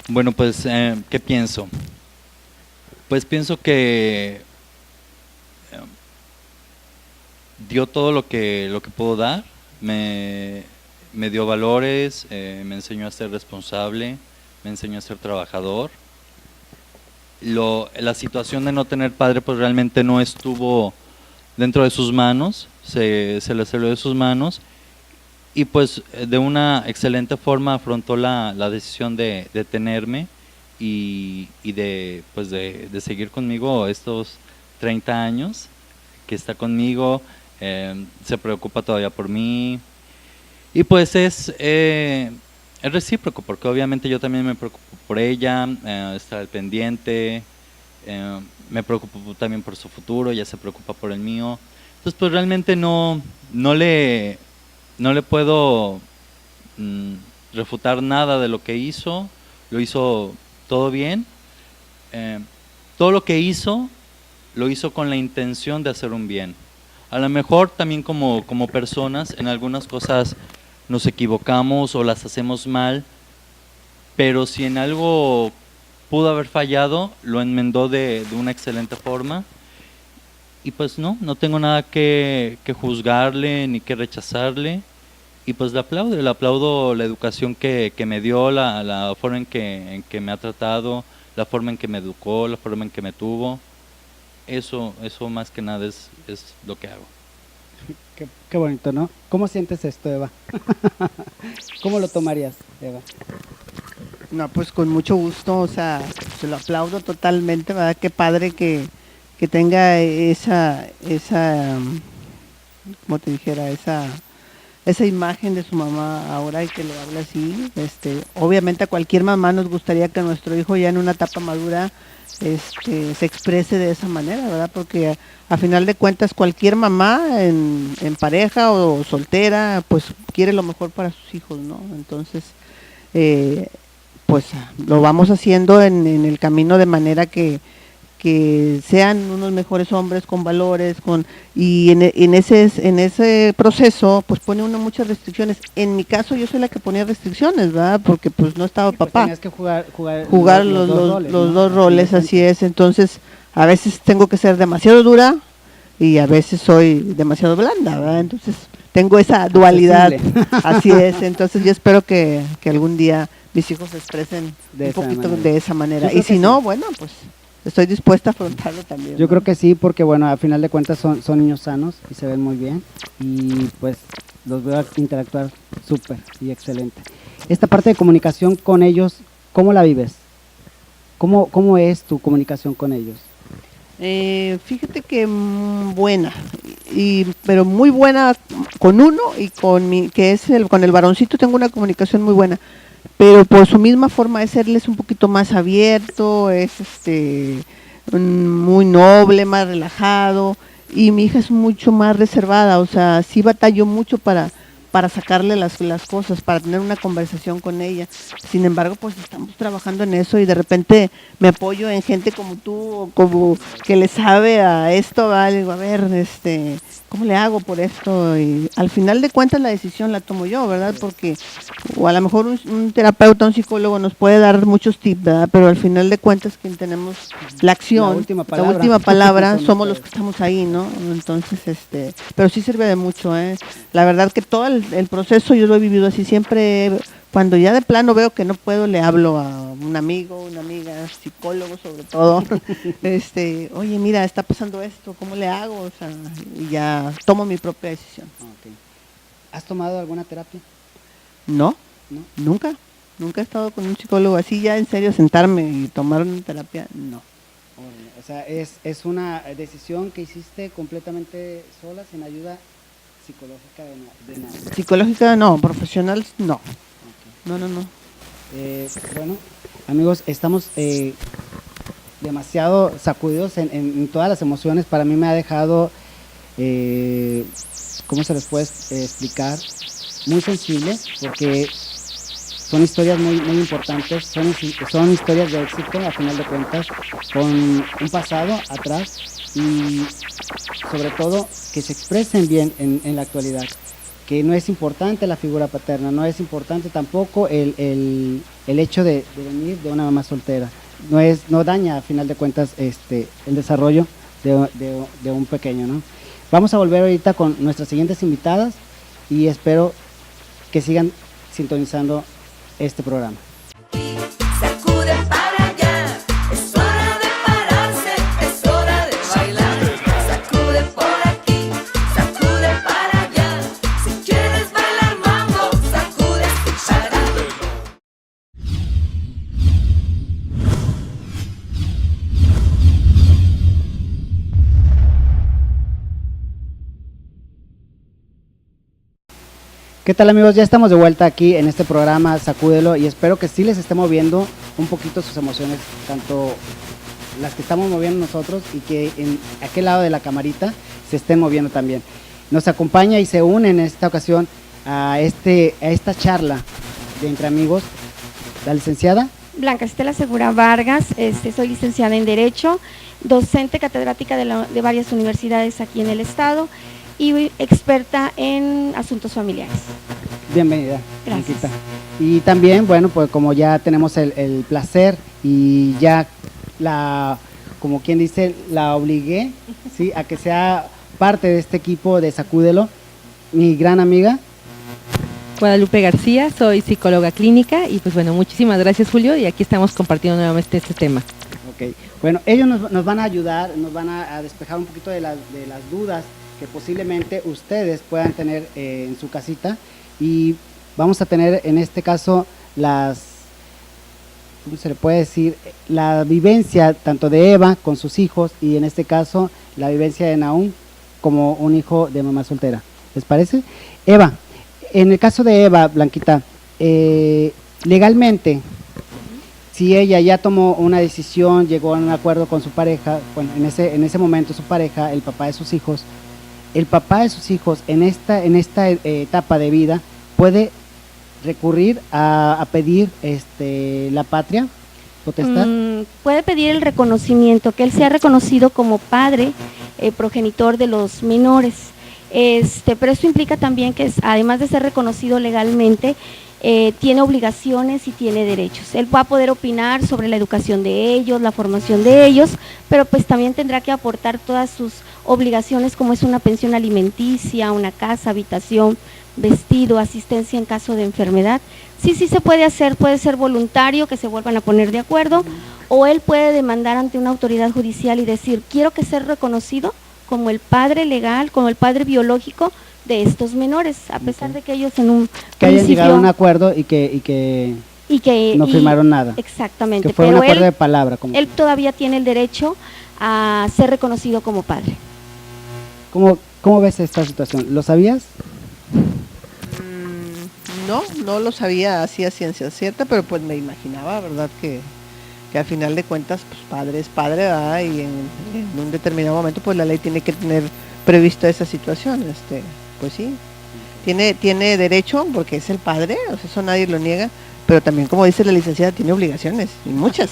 Bueno, pues, ¿qué pienso? Pues pienso que dio todo lo que pudo dar, me dio valores, me enseñó a ser responsable, me enseñó a ser trabajador. La situación de no tener padre pues realmente no estuvo dentro de sus manos, se le salió de sus manos y pues de una excelente forma afrontó la decisión de tenerme y de, pues de seguir conmigo estos 30 años que está conmigo, se preocupa todavía por mí y pues es recíproco porque obviamente yo también me preocupo por ella, estar al pendiente, me preocupo también por su futuro, ella se preocupa por el mío, entonces pues realmente no le puedo refutar nada de lo que hizo, lo hizo todo bien, eh, todo lo que hizo, lo hizo con la intención de hacer un bien. A lo mejor también como personas, en algunas cosas nos equivocamos o las hacemos mal, pero si en algo pudo haber fallado, lo enmendó de una excelente forma. Y pues no tengo nada que juzgarle ni que rechazarle. Y pues le aplaudo la educación que me dio, la forma en que me ha tratado, la forma en que me educó, la forma en que me tuvo. Eso más que nada es lo que hago. Qué bonito, ¿no? ¿Cómo sientes esto, Eva? ¿Cómo lo tomarías, Eva? No, pues con mucho gusto, o sea, se lo aplaudo totalmente, ¿verdad? Qué padre que tenga como te dijera, esa imagen de su mamá ahora y que le hable así. Obviamente a cualquier mamá nos gustaría que nuestro hijo ya en una etapa madura se exprese de esa manera, ¿verdad? Porque a final de cuentas cualquier mamá en pareja o soltera, pues quiere lo mejor para sus hijos, ¿no? Entonces, pues lo vamos haciendo en el camino de manera que sean unos mejores hombres con valores, y en ese proceso pues pone uno muchas restricciones. En mi caso yo soy la que ponía restricciones, ¿verdad? Porque pues no estaba Sí, pues papá. tenías que jugar Los ¿no? dos roles, así es. Entonces a veces tengo que ser demasiado dura y a veces soy demasiado blanda, ¿verdad? Entonces tengo esa dualidad. Accesible. Así es. Entonces yo espero que algún día mis hijos se expresen De un esa poquito manera. de esa manera. Yo creo Y si que no, sí. bueno, pues estoy dispuesta a afrontarlo también. Yo ¿no? creo que sí, porque bueno, a final de cuentas son niños sanos y se ven muy bien y pues los veo interactuar súper y excelente. Esta parte de comunicación con ellos, ¿cómo la vives? ¿Cómo es tu comunicación con ellos? Fíjate que buena, pero muy buena con uno y con el varoncito tengo una comunicación muy buena, pero por su misma forma de serles un poquito más abierto, es muy noble, más relajado, y mi hija es mucho más reservada, o sea, sí batallo mucho para sacarle las cosas, para tener una conversación con ella. Sin embargo, pues estamos trabajando en eso y de repente me apoyo en gente como tú, o como que le sabe a esto, ¿vale? Digo, a ver, ¿cómo le hago por esto? Y al final de cuentas la decisión la tomo yo, ¿verdad? Porque, o a lo mejor un terapeuta, un psicólogo nos puede dar muchos tips, ¿verdad? Pero al final de cuentas quien tenemos la acción, La última la última palabra Son somos los ustedes. que estamos ahí, ¿no? Entonces, pero sí sirve de mucho, ¿eh? La verdad que todo el proceso yo lo he vivido así, siempre cuando ya de plano veo que no puedo, le hablo a un amigo, una amiga, psicólogo sobre todo, oye, mira, está pasando esto, ¿cómo le hago? O sea, y ya tomo mi propia decisión. Ok. ¿Has tomado alguna terapia? No, ¿No? nunca he estado con un psicólogo así ya en serio, sentarme y tomar una terapia, no. Órale, o sea, es una decisión que hiciste completamente sola, sin ayuda psicológica de nada. Psicológica no, profesional no. Ok. No. Bueno, amigos, estamos demasiado sacudidos en todas las emociones. Para mí me ha dejado, ¿cómo se les puede explicar? Muy sensible, porque son historias muy importantes, son historias de éxito, a final de cuentas, con un pasado atrás y sobre todo que se expresen bien en la actualidad, que no es importante la figura paterna, no es importante tampoco el hecho de venir de una mamá soltera, no daña a final de cuentas el desarrollo de un pequeño, ¿no? Vamos a volver ahorita con nuestras siguientes invitadas y espero que sigan sintonizando este programa. Sacude para allá, es hora de pararse, es hora de bailar. Sacude por aquí, sacude para allá. Si quieres bailar mambo, sacude para allá. ¿Qué tal, amigos? Ya estamos de vuelta aquí en este programa Sacúdelo y espero que sí les esté moviendo un poquito sus emociones, tanto las que estamos moviendo nosotros y que en aquel lado de la camarita se estén moviendo también. Nos acompaña y se une en esta ocasión a esta charla de Entre Amigos la licenciada Blanca Estela Segura Vargas, soy licenciada en Derecho, docente catedrática de varias universidades aquí en el estado y experta en asuntos familiares. Bienvenida, Gracias. Blanquita. Y también, bueno, pues como ya tenemos el placer y ya como quien dice, la obligué, ¿sí?, a que sea parte de este equipo de Sacúdelo, mi gran amiga. Guadalupe García, soy psicóloga clínica y pues bueno, muchísimas gracias, Julio, y aquí estamos compartiendo nuevamente este tema. Ok, bueno, ellos nos van a ayudar, nos van a despejar un poquito de las dudas que posiblemente ustedes puedan tener en su casita y vamos a tener en este caso ¿cómo se le puede decir? La vivencia tanto de Eva con sus hijos y en este caso la vivencia de Nahum como un hijo de mamá soltera. ¿Les parece? Eva, en el caso de Eva, Blanquita, legalmente, si ella ya tomó una decisión, llegó a un acuerdo con su pareja, bueno, en ese momento su pareja, el papá de sus hijos en esta etapa de vida puede recurrir a pedir la patria potestad. Puede pedir el reconocimiento, que él sea reconocido como padre, progenitor de los menores. Pero esto implica también que además de ser reconocido legalmente, tiene obligaciones y tiene derechos. Él va a poder opinar sobre la educación de ellos, la formación de ellos, pero pues también tendrá que aportar todas sus obligaciones como es una pensión alimenticia, una casa, habitación, vestido, asistencia en caso de enfermedad. Sí se puede hacer, puede ser voluntario, que se vuelvan a poner de acuerdo, o él puede demandar ante una autoridad judicial y decir, quiero que sea reconocido como el padre legal, como el padre biológico de estos menores, a pesar de que ellos en un Que hayan principio- llegado a un acuerdo y que no firmaron nada. Exactamente, Que fue un pero acuerdo él, de palabra. Como él todavía tiene el derecho a ser reconocido como padre. ¿Cómo ves esta situación? ¿Lo sabías? No lo sabía así a ciencia cierta, pero pues me imaginaba, ¿verdad? Que al final de cuentas, pues padre es padre, ¿verdad? Y en un determinado momento, pues la ley tiene que tener previsto esa situación, pues sí. tiene derecho porque es el padre, o sea, eso nadie lo niega, pero también, como dice la licenciada, tiene obligaciones, y muchas.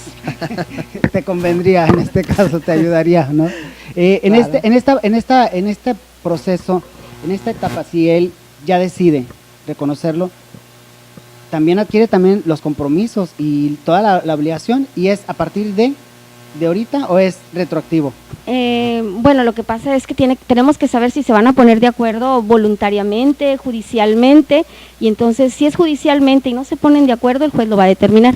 Te convendría, en este caso, te ayudaría, ¿no? Claro. En este proceso, en esta etapa, si él ya decide reconocerlo, también adquiere también los compromisos y toda la obligación, y es a partir de ahorita o es retroactivo. Bueno, lo que pasa es que tenemos que saber si se van a poner de acuerdo voluntariamente, judicialmente, y entonces si es judicialmente y no se ponen de acuerdo, el juez lo va a determinar.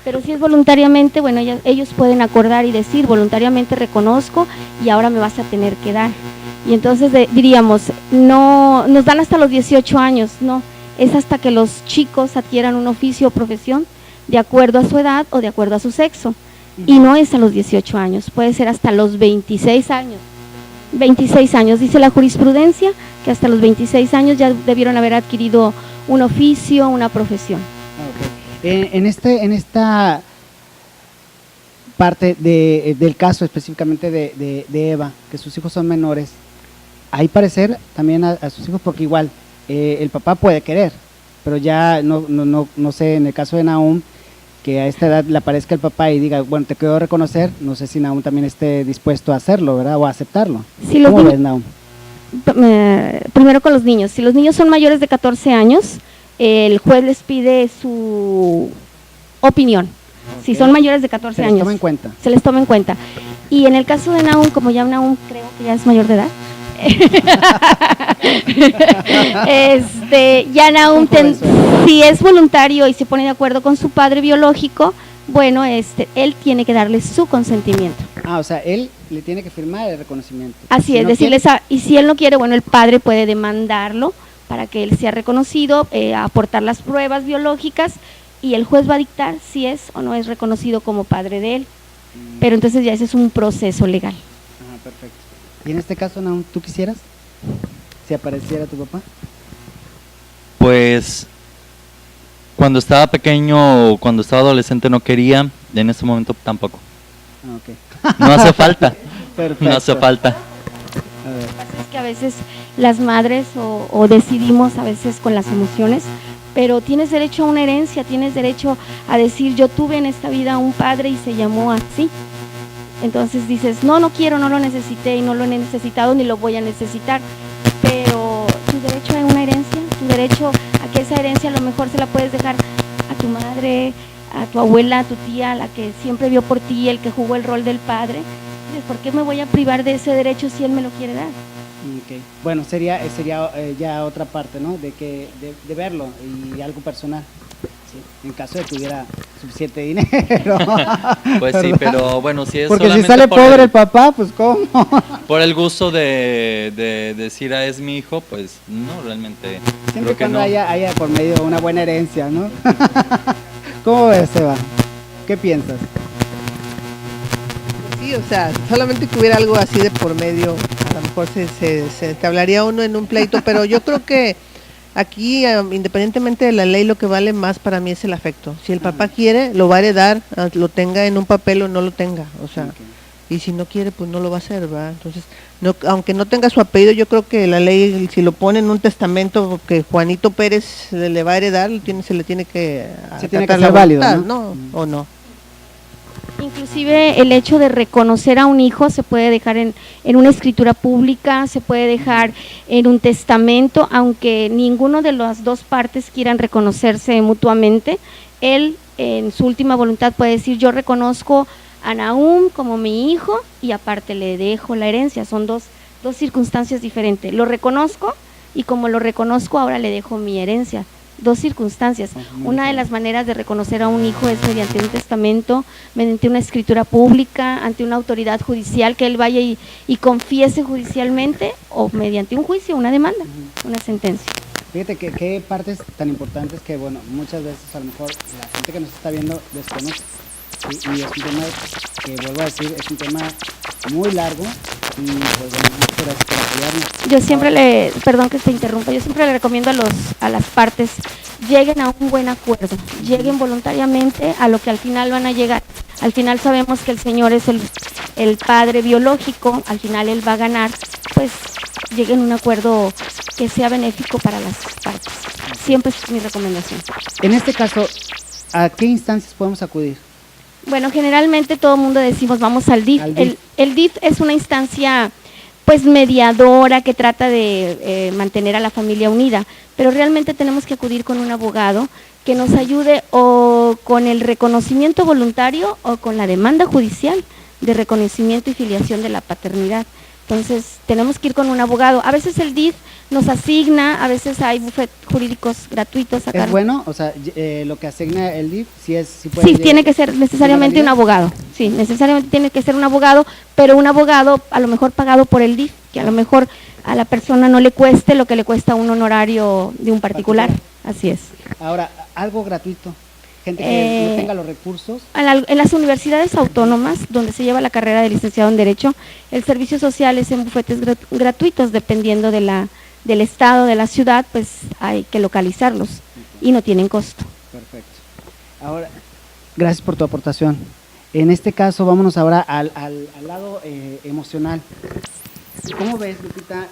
Pero si es voluntariamente, bueno, ellos pueden acordar y decir, voluntariamente reconozco y ahora me vas a tener que dar. Y entonces diríamos, no nos dan hasta los 18 años, no, es hasta que los chicos adquieran un oficio o profesión de acuerdo a su edad o de acuerdo a su sexo. Y no es a los 18 años, puede ser hasta los 26 años. 26 años, dice la jurisprudencia, que hasta los 26 años ya debieron haber adquirido un oficio, una profesión. Okay. En esta parte del caso específicamente de Eva, que sus hijos son menores, hay parecer también a sus hijos, porque igual el papá puede querer, pero ya no sé, en el caso de Nahum, que a esta edad le aparezca el papá y diga, bueno, te quiero reconocer, no sé si Nahum también esté dispuesto a hacerlo, ¿verdad? O a aceptarlo. Si ¿Cómo ves, Nahum? Primero con los niños. Si los niños son mayores de 14 años, el juez les pide su opinión. Si son mayores de 14 años. Se les toma en cuenta. Se les toma en cuenta. Y en el caso de Nahum, como ya Nahum creo que ya es mayor de edad, ya Nahum, si es voluntario y se pone de acuerdo con su padre biológico, bueno, él tiene que darle su consentimiento. O sea, él le tiene que firmar el reconocimiento. Así es, decirles, y si él no quiere, bueno, el padre puede demandarlo para que él sea reconocido, aportar las pruebas biológicas, y el juez va a dictar si es o no es reconocido como padre de él. Pero entonces ya ese es un proceso legal. Perfecto. Y en este caso, Nahum, ¿tú quisieras si apareciera tu papá? Pues cuando estaba pequeño o cuando estaba adolescente no quería, en este momento tampoco. Okay. No hace falta. Perfecto. No hace falta. A ver. Lo que pasa es que a veces las madres o decidimos a veces con las emociones, pero tienes derecho a una herencia, tienes derecho a decir, yo tuve en esta vida un padre y se llamó así. Entonces dices, no quiero, no lo necesité y no lo he necesitado ni lo voy a necesitar, pero tu derecho a una herencia, tu derecho a que esa herencia a lo mejor se la puedes dejar a tu madre, a tu abuela, a tu tía, la que siempre vio por ti, el que jugó el rol del padre. Dices, ¿por qué me voy a privar de ese derecho si él me lo quiere dar? Okay. Bueno, sería ya otra parte, ¿no? De verlo y algo personal. Sí, en caso de que hubiera suficiente dinero. Pues sí, pero bueno, si es porque solamente si sale por pobre el papá, pues ¿cómo? Por el gusto de decir, es mi hijo, pues no, realmente Siempre creo que cuando no. haya por medio una buena herencia, ¿no? ¿Cómo ves, Eva? ¿Qué piensas? Sí, o sea, solamente que hubiera algo así de por medio, a lo mejor se hablaría uno en un pleito, pero yo creo que aquí, independientemente de la ley, lo que vale más para mí es el afecto. Si el papá quiere, lo va a heredar, lo tenga en un papel o no lo tenga, o sea, y si no quiere, pues no lo va a hacer, ¿verdad? Entonces, aunque no tenga su apellido, yo creo que la ley, si lo pone en un testamento que Juanito Pérez le va a heredar, se le tiene que tiene que acatar ser la válido, voluntad, ¿no? ¿O no? Inclusive el hecho de reconocer a un hijo se puede dejar en una escritura pública, se puede dejar en un testamento, aunque ninguno de las dos partes quieran reconocerse mutuamente. Él en su última voluntad puede decir, yo reconozco a Nahum como mi hijo y aparte le dejo la herencia. Son dos circunstancias diferentes. Lo reconozco y como lo reconozco ahora le dejo mi herencia. Dos circunstancias. Una de las maneras de reconocer a un hijo es mediante un testamento, mediante una escritura pública, ante una autoridad judicial que él vaya y confiese judicialmente, o mediante un juicio, una demanda, una sentencia. Fíjate que qué partes tan importantes que, bueno, muchas veces a lo mejor la gente que nos está viendo desconoce. Y es un tema que, vuelvo a decir, es un tema muy largo y pues bueno, muchas gracias por apoyarnos. Yo siempre perdón que te interrumpa, yo siempre le recomiendo a las partes, lleguen a un buen acuerdo, lleguen voluntariamente a lo que al final van a llegar. Al final sabemos que el Señor es el padre biológico, al final Él va a ganar, pues lleguen a un acuerdo que sea benéfico para las partes. Siempre es mi recomendación. En este caso, ¿a qué instancias podemos acudir? Bueno, generalmente todo el mundo decimos vamos al DIF. Al DIF. El DIF es una instancia pues mediadora que trata de mantener a la familia unida, pero realmente tenemos que acudir con un abogado que nos ayude o con el reconocimiento voluntario o con la demanda judicial de reconocimiento y filiación de la paternidad. Entonces, tenemos que ir con un abogado. A veces el DIF nos asigna, a veces hay bufetes jurídicos gratuitos. A ¿Es cargo. bueno? O sea, lo que asigna el DIF, si puede Sí, tiene que ser necesariamente un legalidad. abogado. Sí, necesariamente tiene que ser un abogado, pero un abogado a lo mejor pagado por el DIF, que a lo mejor a la persona no le cueste lo que le cuesta un honorario de un particular. Así es. Ahora, algo gratuito. Gente que no tenga los recursos. En las universidades autónomas, donde se lleva la carrera de licenciado en Derecho, el servicio social es en bufetes gratuitos, dependiendo del estado, de la ciudad, pues hay que localizarlos y no tienen costo. Perfecto. Ahora, gracias por tu aportación. En este caso, vámonos ahora al lado emocional. ¿Cómo ves, Lupita?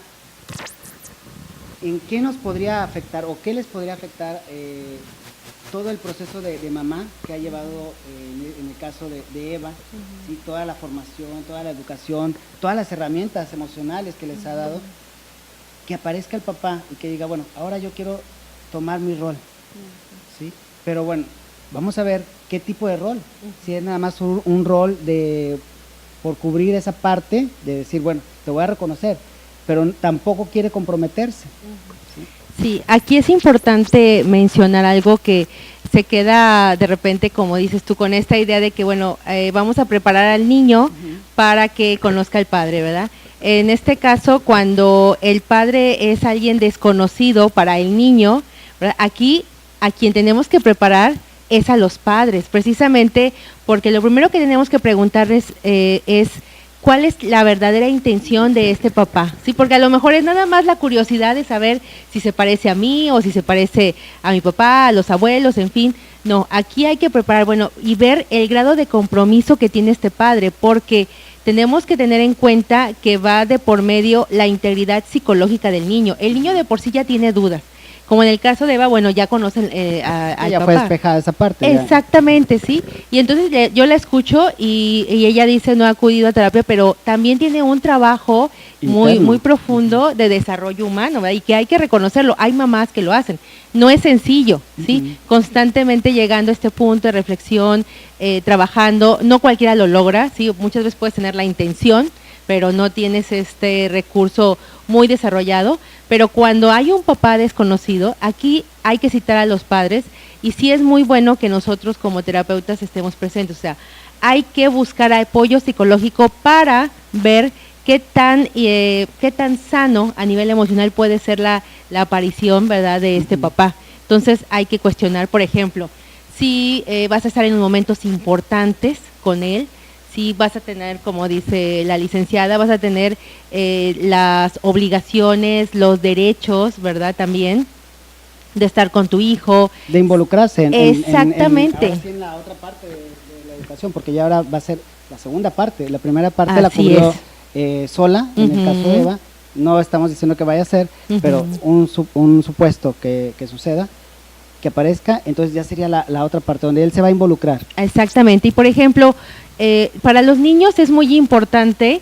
¿En qué nos podría afectar o qué les podría afectar todo el proceso de mamá que ha llevado en el caso de Eva, ¿sí? Toda la formación, toda la educación, todas las herramientas emocionales que les ha dado, que aparezca el papá y que diga, bueno, ahora yo quiero tomar mi rol, ¿sí? Pero bueno, vamos a ver qué tipo de rol, si es nada más un rol por cubrir esa parte, de decir, bueno, te voy a reconocer, pero tampoco quiere comprometerse. Sí, aquí es importante mencionar algo que se queda de repente, como dices tú, con esta idea de que, bueno, vamos a preparar al niño para que conozca al padre, ¿verdad? En este caso, cuando el padre es alguien desconocido para el niño, ¿verdad? Aquí a quien tenemos que preparar es a los padres, precisamente porque lo primero que tenemos que preguntarles es cuál es la verdadera intención de este papá, ¿sí? Porque a lo mejor es nada más la curiosidad de saber si se parece a mí o si se parece a mi papá, a los abuelos, en fin. No, aquí hay que preparar, bueno, y ver el grado de compromiso que tiene este padre, porque tenemos que tener en cuenta que va de por medio la integridad psicológica del niño. El niño de por sí ya tiene dudas. Como en el caso de Eva, bueno, ya conocen al Ya papá. fue despejada esa parte. ya. Exactamente, sí. Y entonces yo la escucho y ella dice no ha acudido a terapia, pero también tiene un trabajo muy Interno. muy profundo de desarrollo humano, ¿verdad? Y que hay que reconocerlo. Hay mamás que lo hacen. No es sencillo, ¿sí? Constantemente llegando a este punto de reflexión, trabajando. No cualquiera lo logra, ¿sí? Muchas veces puedes tener la intención, pero no tienes este recurso muy desarrollado, pero cuando hay un papá desconocido, aquí hay que citar a los padres y sí es muy bueno que nosotros como terapeutas estemos presentes, o sea, hay que buscar apoyo psicológico para ver qué tan sano a nivel emocional puede ser la aparición, ¿verdad?, de este papá. Entonces hay que cuestionar, por ejemplo, si vas a estar en momentos importantes con él, si vas a tener, como dice la licenciada, vas a tener las obligaciones, los derechos, ¿verdad?, también, de estar con tu hijo. De involucrarse Exactamente. ahora sí en la otra parte de la educación, porque ya ahora va a ser la segunda parte. La primera parte Así la cubrió es. sola, en el caso de Eva. No estamos diciendo que vaya a ser, pero un supuesto que suceda, que aparezca, entonces ya sería la otra parte, donde él se va a involucrar. Exactamente. Y por ejemplo, para los niños es muy importante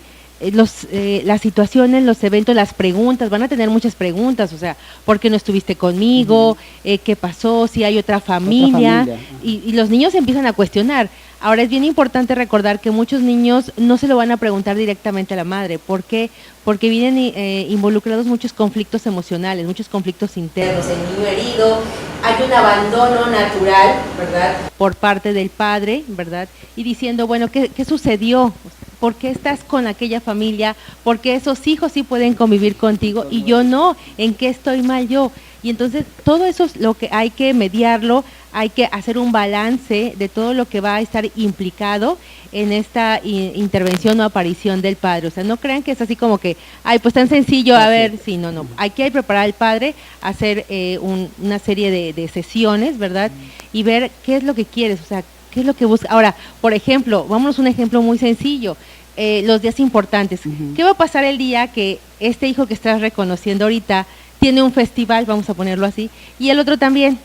las situaciones, los eventos, las preguntas, van a tener muchas preguntas, o sea, ¿por qué no estuviste conmigo? ¿Qué pasó? Si hay otra familia. Y los niños empiezan a cuestionar. Ahora es bien importante recordar que muchos niños no se lo van a preguntar directamente a la madre. ¿Por qué? Porque vienen involucrados muchos conflictos emocionales, muchos conflictos internos. El niño herido, hay un abandono natural, ¿verdad?, por parte del padre, ¿verdad? Y diciendo, bueno, ¿qué sucedió? ¿Por qué estás con aquella familia? ¿Por qué esos hijos sí pueden convivir contigo y yo no? ¿En qué estoy mal yo? Y entonces todo eso es lo que hay que mediarlo, hay que hacer un balance de todo lo que va a estar implicado en esta intervención o aparición del padre. O sea, no crean que es así como que, ay, pues tan sencillo, a ver, sí, no. Hay que preparar al padre, hacer una serie de sesiones, ¿verdad? Y ver qué es lo que quieres, o sea, qué es lo que busca. Ahora, por ejemplo, vámonos a un ejemplo muy sencillo. Los días importantes. ¿Qué va a pasar el día que este hijo que estás reconociendo ahorita tiene un festival, vamos a ponerlo así, y el otro también.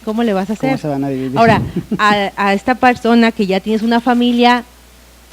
¿Cómo le vas a hacer? ¿Cómo se van a dividir? Ahora, a esta persona que ya tienes una familia,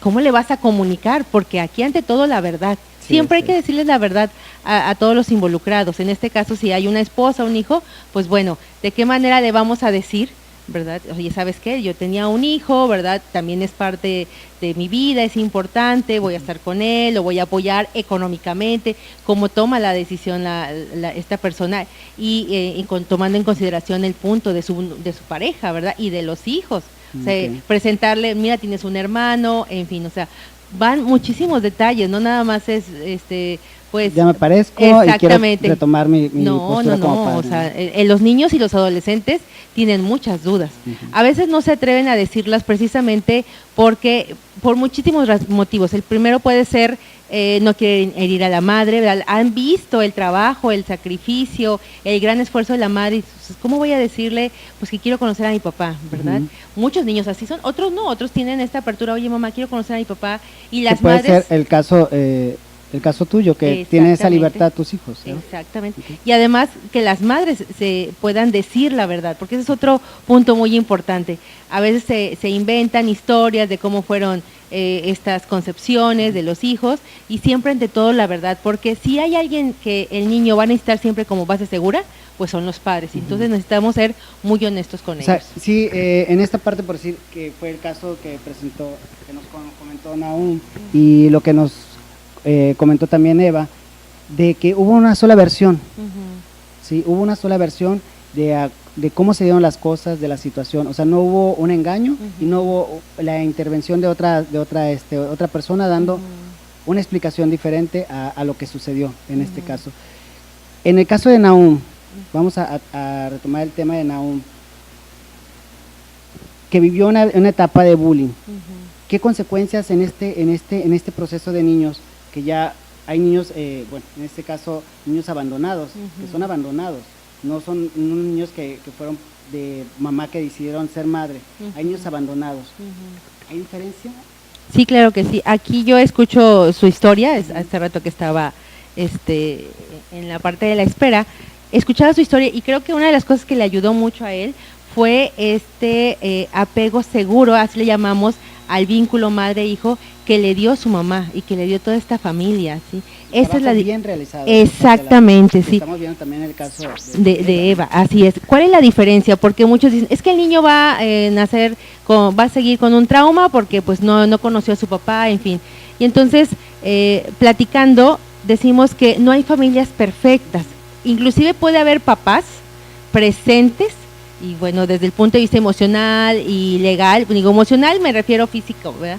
¿cómo le vas a comunicar? Porque aquí ante todo la verdad. Sí, Siempre hay sí. que decirles la verdad a todos los involucrados. En este caso, si hay una esposa, un hijo, pues bueno, ¿de qué manera le vamos a decir? ¿Verdad? Oye, ¿sabes qué? Yo tenía un hijo, ¿verdad? También es parte de mi vida, es importante, voy a estar con él, lo voy a apoyar económicamente, cómo toma la decisión esta persona y tomando en consideración el punto de su pareja, ¿verdad? Y de los hijos. O sea, Ok. presentarle, mira, tienes un hermano, en fin, o sea, van muchísimos detalles, no nada más es, pues… Ya me parezco y quiero Exactamente. retomar mi No, postura no, como no, padre. o sea, los niños y los adolescentes tienen muchas dudas. A veces no se atreven a decirlas precisamente porque, por muchísimos motivos. El primero puede ser, no quieren herir a la madre, ¿verdad? Han visto el trabajo, el sacrificio, el gran esfuerzo de la madre, y pues, ¿cómo voy a decirle pues que quiero conocer a mi papá, verdad? Muchos niños así son, otros no, otros tienen esta apertura, oye mamá, quiero conocer a mi papá, y Que las puede madres… ser el caso tuyo, que tiene esa Exactamente. libertad tus hijos, ¿no? Exactamente. Y además que las madres se puedan decir la verdad, porque ese es otro punto muy importante. A veces se inventan historias de cómo fueron estas concepciones de los hijos, y siempre ante todo la verdad, porque si hay alguien que el niño va a necesitar siempre como base segura, pues son los padres. Entonces necesitamos ser muy honestos con O sea, ellos. sí, en esta parte, por decir que fue el caso que nos comentó Nahum, y lo que nos comentó también Eva, de que hubo una sola versión, ¿sí? Hubo una sola versión de cómo se dieron las cosas, de la situación. O sea, no hubo un engaño y no hubo la intervención de otra persona dando una explicación diferente a lo que sucedió en este caso. En el caso de Nahum, vamos a retomar el tema de Nahum, que vivió una etapa de bullying. ¿Qué consecuencias en este proceso de niños, que ya hay niños, bueno, en este caso, niños abandonados, que son abandonados, no son niños que fueron de mamá que decidieron ser madre, hay niños abandonados. ¿Hay diferencia? Sí, claro que sí. Aquí yo escucho su historia, hace rato que estaba en la parte de la espera, escuchaba su historia y creo que una de las cosas que le ayudó mucho a él fue apego seguro, así le llamamos, al vínculo madre-hijo que le dio su mamá y que le dio toda esta familia, ¿sí? Esa es la bien realizado. Exactamente, sí. Estamos viendo también el caso De Eva, así es. ¿Cuál es la diferencia? Porque muchos dicen, es que el niño va va a seguir con un trauma porque pues no conoció a su papá, en fin. Y entonces, platicando, decimos que no hay familias perfectas. Inclusive puede haber papás presentes, y bueno, desde el punto de vista emocional y legal, digo emocional me refiero físico, ¿verdad?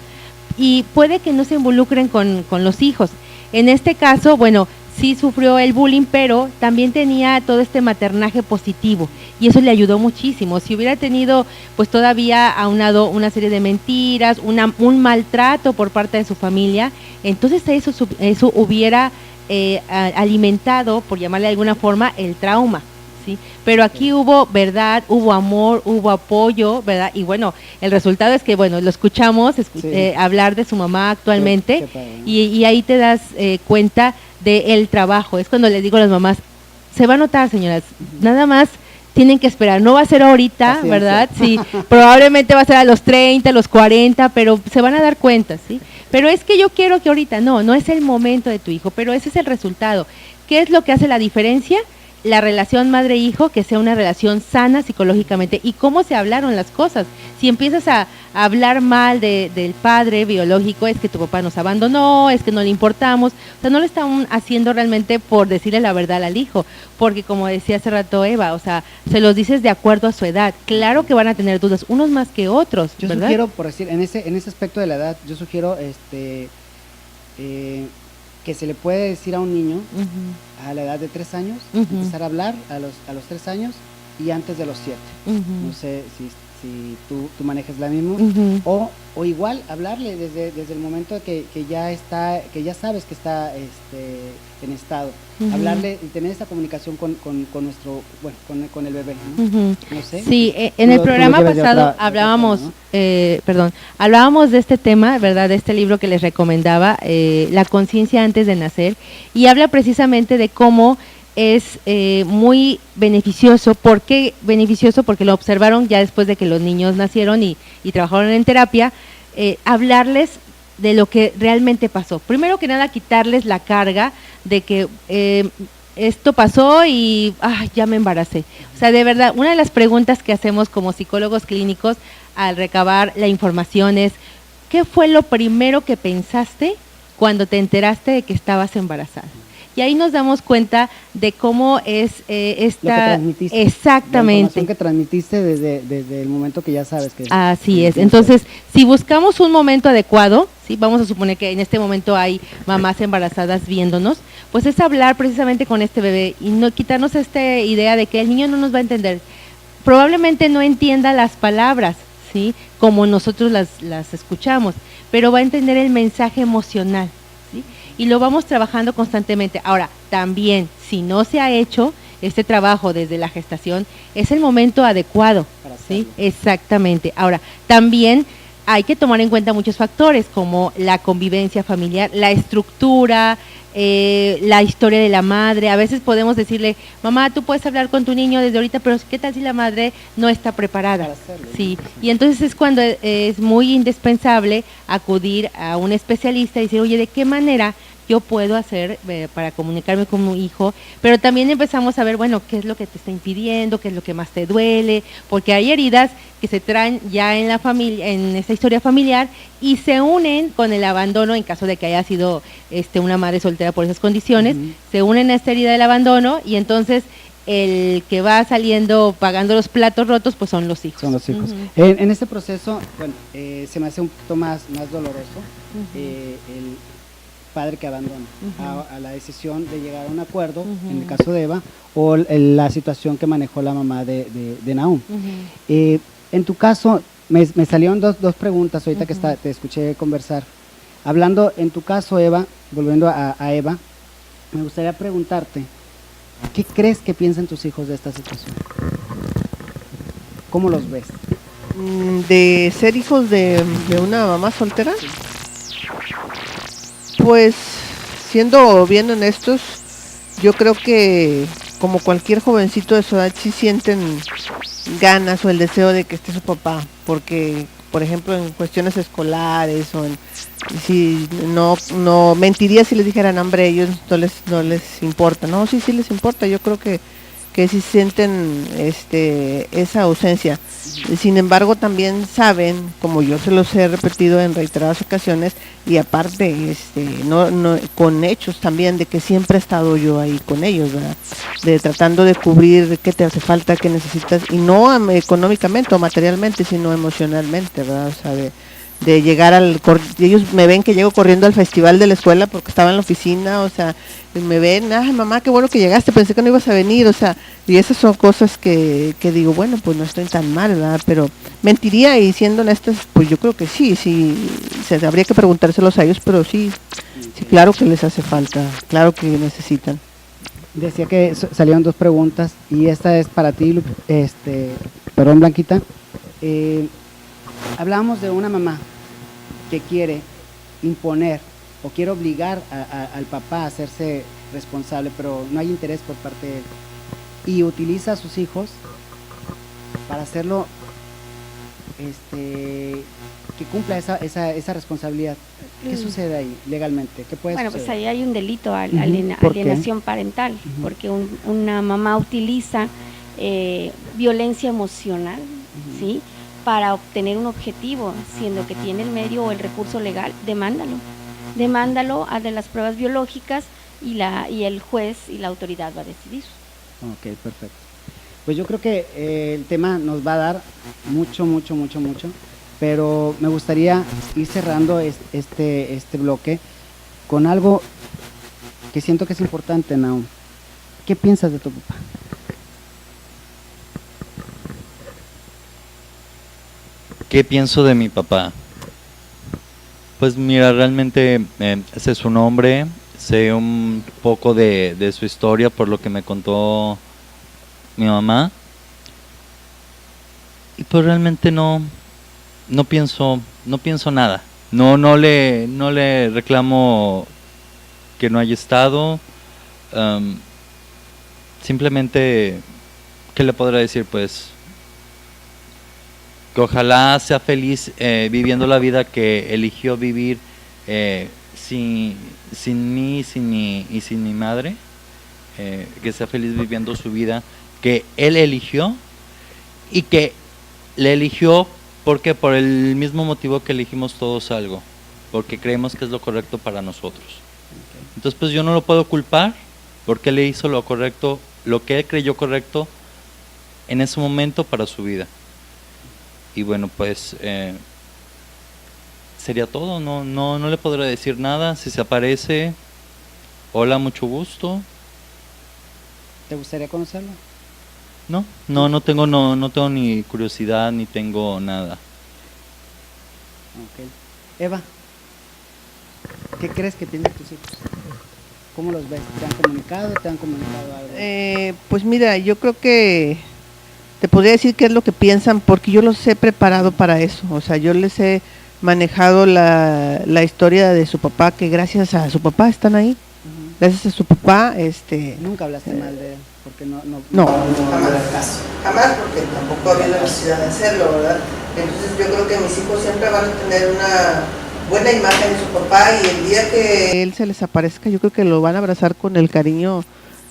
Y puede que no se involucren con los hijos. En este caso, bueno, sí sufrió el bullying, pero también tenía todo este maternaje positivo y eso le ayudó muchísimo. Si hubiera tenido pues todavía aunado una serie de mentiras, un maltrato por parte de su familia, entonces eso hubiera alimentado, por llamarle de alguna forma, el trauma. ¿Sí? Pero aquí hubo verdad, hubo amor, hubo apoyo, ¿verdad? Y bueno, el resultado es que, bueno, lo escuchamos hablar de su mamá actualmente. Qué padre, ¿no? y ahí te das cuenta del trabajo. Es cuando les digo a las mamás, se va a notar, señoras, nada más tienen que esperar, no va a ser ahorita, Paciencia. ¿verdad? Sí, probablemente va a ser a los 30, a los 40, pero se van a dar cuenta, ¿sí? Pero es que yo quiero que ahorita, no es el momento de tu hijo, pero ese es el resultado. ¿Qué es lo que hace la diferencia? La relación madre-hijo, que sea una relación sana psicológicamente, y cómo se hablaron las cosas. Si empiezas a hablar mal del padre biológico, es que tu papá nos abandonó, es que no le importamos, o sea, no lo están haciendo realmente por decirle la verdad al hijo, porque como decía hace rato Eva, o sea, se los dices de acuerdo a su edad. Claro que van a tener dudas, unos más que otros, Yo ¿verdad? sugiero, por decir, en ese aspecto de la edad, yo sugiero que se le puede decir a un niño a la edad de 3 años, empezar a hablar a los 3 años y antes de los 7. No sé si tú manejas la misma, o igual hablarle desde el momento que ya sabes que está en estado, hablarle y tener esa comunicación con nuestro, bueno, con el bebé, ¿no? No sé. Sí, en Tú el lo programa llevas de pasado otra hablábamos, forma, ¿no? hablábamos de este tema, ¿verdad? De este libro que les recomendaba, La conciencia antes de nacer, y habla precisamente de cómo es muy beneficioso. ¿Por qué beneficioso? Porque lo observaron ya después de que los niños nacieron y trabajaron en terapia, hablarles de lo que realmente pasó. Primero que nada, quitarles la carga de que esto pasó y ya me embaracé. O sea, de verdad, una de las preguntas que hacemos como psicólogos clínicos al recabar la información es, ¿qué fue lo primero que pensaste cuando te enteraste de que estabas embarazada? Y ahí nos damos cuenta de cómo es Lo que esta… transmitiste. Exactamente. La información que transmitiste desde el momento que ya sabes que… Así es. Entonces, si buscamos un momento adecuado, ¿sí? Vamos a suponer que en este momento hay mamás embarazadas viéndonos, pues es hablar precisamente con este bebé y no quitarnos esta idea de que el niño no nos va a entender. Probablemente no entienda las palabras, ¿sí? Como nosotros las escuchamos, pero va a entender el mensaje emocional, ¿sí? Y lo vamos trabajando constantemente. Ahora, también, si no se ha hecho este trabajo desde la gestación, es el momento adecuado, ¿sí? Exactamente. Ahora, también hay que tomar en cuenta muchos factores, como la convivencia familiar, la estructura, la historia de la madre. A veces podemos decirle, mamá, tú puedes hablar con tu niño desde ahorita, pero ¿qué tal si la madre no está preparada? Sí, y entonces es cuando es muy indispensable acudir a un especialista y decir, oye, ¿de qué manera yo puedo hacer para comunicarme con mi hijo? Pero también empezamos a ver, bueno, qué es lo que te está impidiendo, qué es lo que más te duele, porque hay heridas que se traen ya en la familia, en esta historia familiar, y se unen con el abandono en caso de que haya sido una madre soltera por esas condiciones, se unen a esta herida del abandono y entonces el que va saliendo pagando los platos rotos pues son los hijos. Son los hijos. En este proceso, bueno, se me hace un poquito más doloroso el padre que abandona a la decisión de llegar a un acuerdo, en el caso de Eva, o la situación que manejó la mamá de Nahum. En tu caso, me salieron dos preguntas ahorita que te escuché conversar. Hablando en tu caso, Eva, volviendo a Eva, me gustaría preguntarte, ¿qué crees que piensan tus hijos de esta situación? ¿Cómo los ves? ¿De ser hijos de una mamá soltera? Pues, siendo bien honestos, yo creo que como cualquier jovencito de su edad sí sienten ganas o el deseo de que esté su papá, porque por ejemplo en cuestiones escolares o si no mentiría si les dijeran hambre, a ellos no les importa. No, sí les importa. Yo creo que sí sienten esa ausencia. Sin embargo, también saben, como yo se los he repetido en reiteradas ocasiones, y aparte no con hechos también, de que siempre he estado yo ahí con ellos, ¿verdad? De tratando de cubrir qué te hace falta, qué necesitas, y no económicamente o materialmente, sino emocionalmente, ¿verdad? O sea, de llegar ellos me ven que llego corriendo al festival de la escuela porque estaba en la oficina, o sea, me ven, mamá, qué bueno que llegaste, pensé que no ibas a venir, o sea, y esas son cosas que digo, bueno, pues no estoy tan mal, ¿verdad? Pero mentiría, y siendo honestas, pues yo creo que sí, habría que preguntárselos a ellos, pero sí, claro que les hace falta, claro que necesitan. Decía que salieron dos preguntas, y esta es para ti, perdón, Blanquita. Hablábamos de una mamá que quiere imponer o quiere obligar al papá a hacerse responsable, pero no hay interés por parte de él, y utiliza a sus hijos para hacerlo, que cumpla esa responsabilidad. ¿Qué sucede ahí legalmente? ¿Qué puede suceder? Pues ahí hay un delito, ¿Por qué? alienación parental, porque una mamá utiliza violencia emocional, ¿sí?, para obtener un objetivo, siendo que tiene el medio o el recurso legal. Demándalo a de las pruebas biológicas, y el juez y la autoridad va a decidir. Ok, perfecto. Pues yo creo que el tema nos va a dar mucho, pero me gustaría ir cerrando este bloque con algo que siento que es importante, Nahum. ¿Qué piensas de tu papá? ¿Qué pienso de mi papá? Pues mira, realmente ese es su nombre, sé un poco de su historia por lo que me contó mi mamá, y pues realmente no pienso nada, no le reclamo que no haya estado, simplemente, ¿qué le podré decir? Pues que ojalá sea feliz viviendo la vida que eligió vivir sin mí y sin mi madre, que sea feliz viviendo su vida que él eligió y que le eligió porque por el mismo motivo que elegimos todos algo, porque creemos que es lo correcto para nosotros. Entonces pues yo no lo puedo culpar porque él le hizo lo correcto, lo que él creyó correcto en ese momento para su vida. Y bueno, pues sería todo, no le podré decir nada. Si se aparece, hola, mucho gusto. ¿Te gustaría conocerlo? No tengo ni curiosidad ni tengo nada. Ok. Eva, ¿qué crees que piensan tus hijos? ¿Cómo los ves? ¿Te han comunicado? Algo? Pues mira, yo creo que te podría decir qué es lo que piensan porque yo los he preparado para eso. O sea, yo les he manejado la historia de su papá, que gracias a su papá están ahí. Gracias a su papá, Nunca hablaste mal de él, porque no jamás, jamás, porque tampoco había la necesidad de hacerlo, ¿verdad? Entonces yo creo que mis hijos siempre van a tener una buena imagen de su papá y el día que él se les aparezca, yo creo que lo van a abrazar con el cariño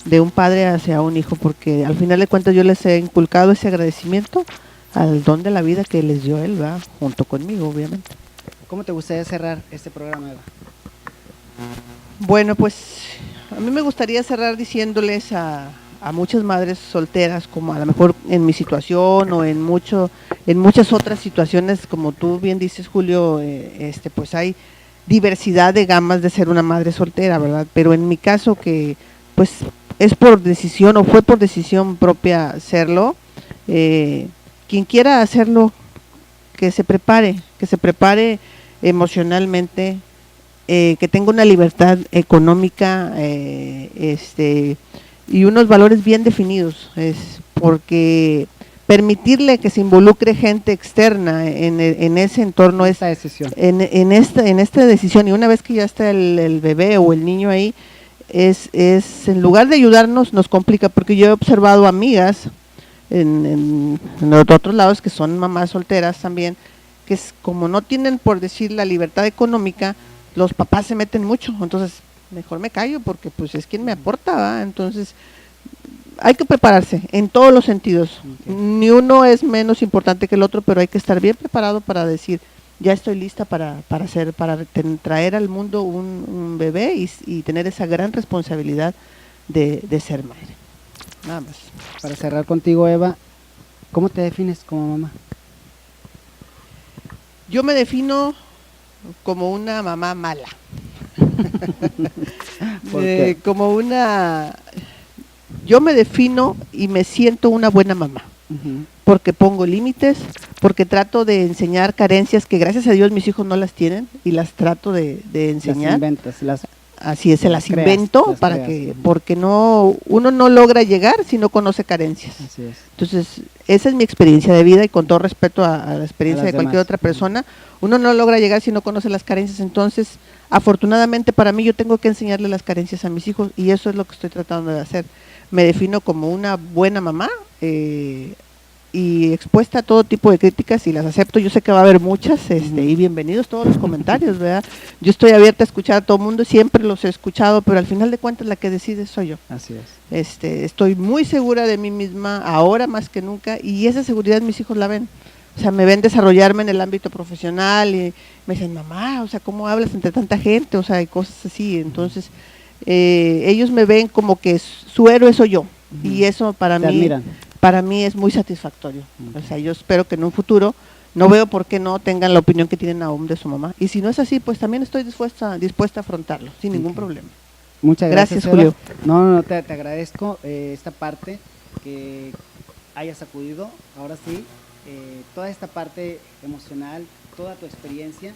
de un padre hacia un hijo, porque al final de cuentas yo les he inculcado ese agradecimiento al don de la vida que les dio él, ¿verdad? Junto conmigo, obviamente. ¿Cómo te gustaría cerrar este programa, Eva? Bueno, pues a mí me gustaría cerrar diciéndoles a muchas madres solteras, como a lo mejor en mi situación o en muchas otras situaciones, como tú bien dices, Julio, pues hay diversidad de gamas de ser una madre soltera, ¿verdad? Pero en mi caso, que pues es por decisión o fue por decisión propia serlo, quien quiera hacerlo, que se prepare emocionalmente, que tenga una libertad económica y unos valores bien definidos, porque permitirle que se involucre gente externa en ese entorno Esta decisión. en esta decisión, y una vez que ya está el bebé o el niño ahí, es en lugar de ayudarnos nos complica, porque yo he observado amigas en otros lados que son mamás solteras también, que es como no tienen, por decir, la libertad económica, los papás se meten mucho, entonces mejor me callo porque pues es quien me aporta, ¿va? Entonces hay que prepararse en todos los sentidos, ni uno es menos importante que el otro, pero hay que estar bien preparado para decir, ya estoy lista para traer al mundo un bebé y tener esa gran responsabilidad de ser madre. Nada más. Para cerrar contigo, Eva, ¿cómo te defines como mamá? Yo me defino como una mamá mala. ¿Por qué? Yo me defino y me siento una buena mamá, porque pongo límites, porque trato de enseñar carencias que gracias a Dios mis hijos no las tienen y las trato de enseñar. Las inventas, Así es, se las creas, invento las para creas. que, porque uno no logra llegar si no conoce carencias. Así es. Entonces, esa es mi experiencia de vida y con todo respeto a la experiencia A las de cualquier demás. otra persona, uno no logra llegar si no conoce las carencias. Entonces, afortunadamente para mí, yo tengo que enseñarle las carencias a mis hijos y eso es lo que estoy tratando de hacer. Me defino como una buena mamá y expuesta a todo tipo de críticas y las acepto. Yo sé que va a haber muchas y bienvenidos todos los comentarios, ¿verdad? Yo estoy abierta a escuchar a todo el mundo, siempre los he escuchado, pero al final de cuentas la que decide soy yo. Así es. Estoy muy segura de mí misma, ahora más que nunca, y esa seguridad mis hijos la ven. O sea, me ven desarrollarme en el ámbito profesional y me dicen, mamá, o sea, ¿cómo hablas entre tanta gente? O sea, hay cosas así. Entonces, ellos me ven como que su héroe soy yo, y eso para Te mí... admiran. Para mí es muy satisfactorio. O sea, yo espero que en un futuro, no veo por qué no tengan la opinión que tienen aún de su mamá. Y si no es así, pues también estoy dispuesta a afrontarlo, sin ningún problema. Muchas gracias, Gracias, Julio. Eva. No, te agradezco esta parte que hayas acudido. Ahora sí, toda esta parte emocional, toda tu experiencia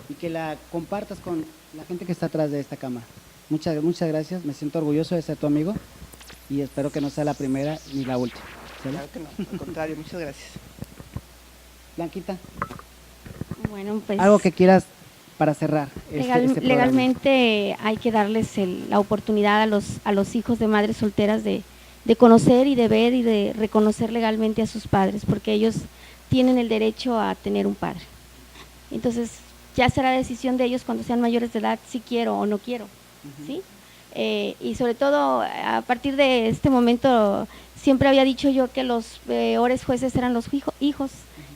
y que la compartas con la gente que está atrás de esta cámara. Muchas gracias. Me siento orgulloso de ser tu amigo y espero que no sea la primera ni la última. ¿Sale? Claro que no, al contrario, muchas gracias. Blanquita, Bueno, pues algo que quieras para cerrar este programa. legalmente hay que darles la oportunidad a los hijos de madres solteras de de conocer y de ver y de reconocer legalmente a sus padres, porque ellos tienen el derecho a tener un padre. Entonces, ya será decisión de ellos cuando sean mayores de edad si quiero o no quiero, ¿sí? Y sobre todo, a partir de este momento, siempre había dicho yo que los peores jueces eran los hijos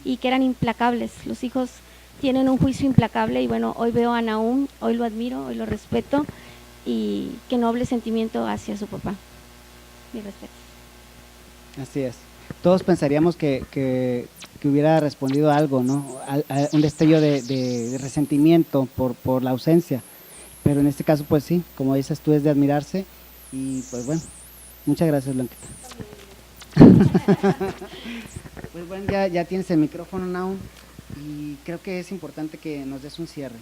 y que eran implacables. Los hijos tienen un juicio implacable y bueno, hoy veo a Nahum, hoy lo admiro, hoy lo respeto y qué noble sentimiento hacia su papá. Mi respeto. Así es. Todos pensaríamos que hubiera respondido algo, ¿no? A un destello de resentimiento por la ausencia. Pero en este caso, pues sí, como dices tú, es de admirarse. Y pues bueno, muchas gracias, Blanquita. Pues bueno, ya tienes el micrófono, Nahum, y creo que es importante que nos des un cierre.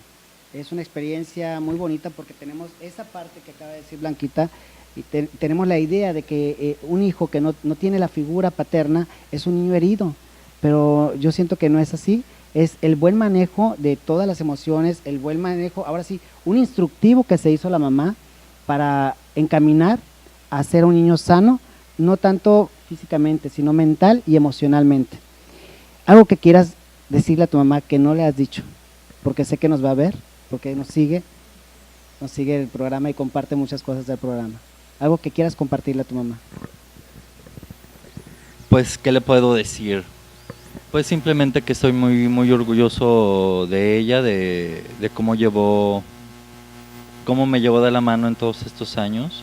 Es una experiencia muy bonita porque tenemos esa parte que acaba de decir Blanquita, y tenemos la idea de que un hijo que no tiene la figura paterna es un niño herido, pero yo siento que no es así. Es el buen manejo de todas las emociones, el buen manejo, ahora sí, un instructivo que se hizo la mamá para encaminar a ser un niño sano, no tanto físicamente, sino mental y emocionalmente. Algo que quieras decirle a tu mamá que no le has dicho, porque sé que nos va a ver, porque nos sigue el programa y comparte muchas cosas del programa. Algo que quieras compartirle a tu mamá. Pues, ¿qué le puedo decir? Pues simplemente que estoy muy, muy orgulloso de ella, de cómo me llevó de la mano en todos estos años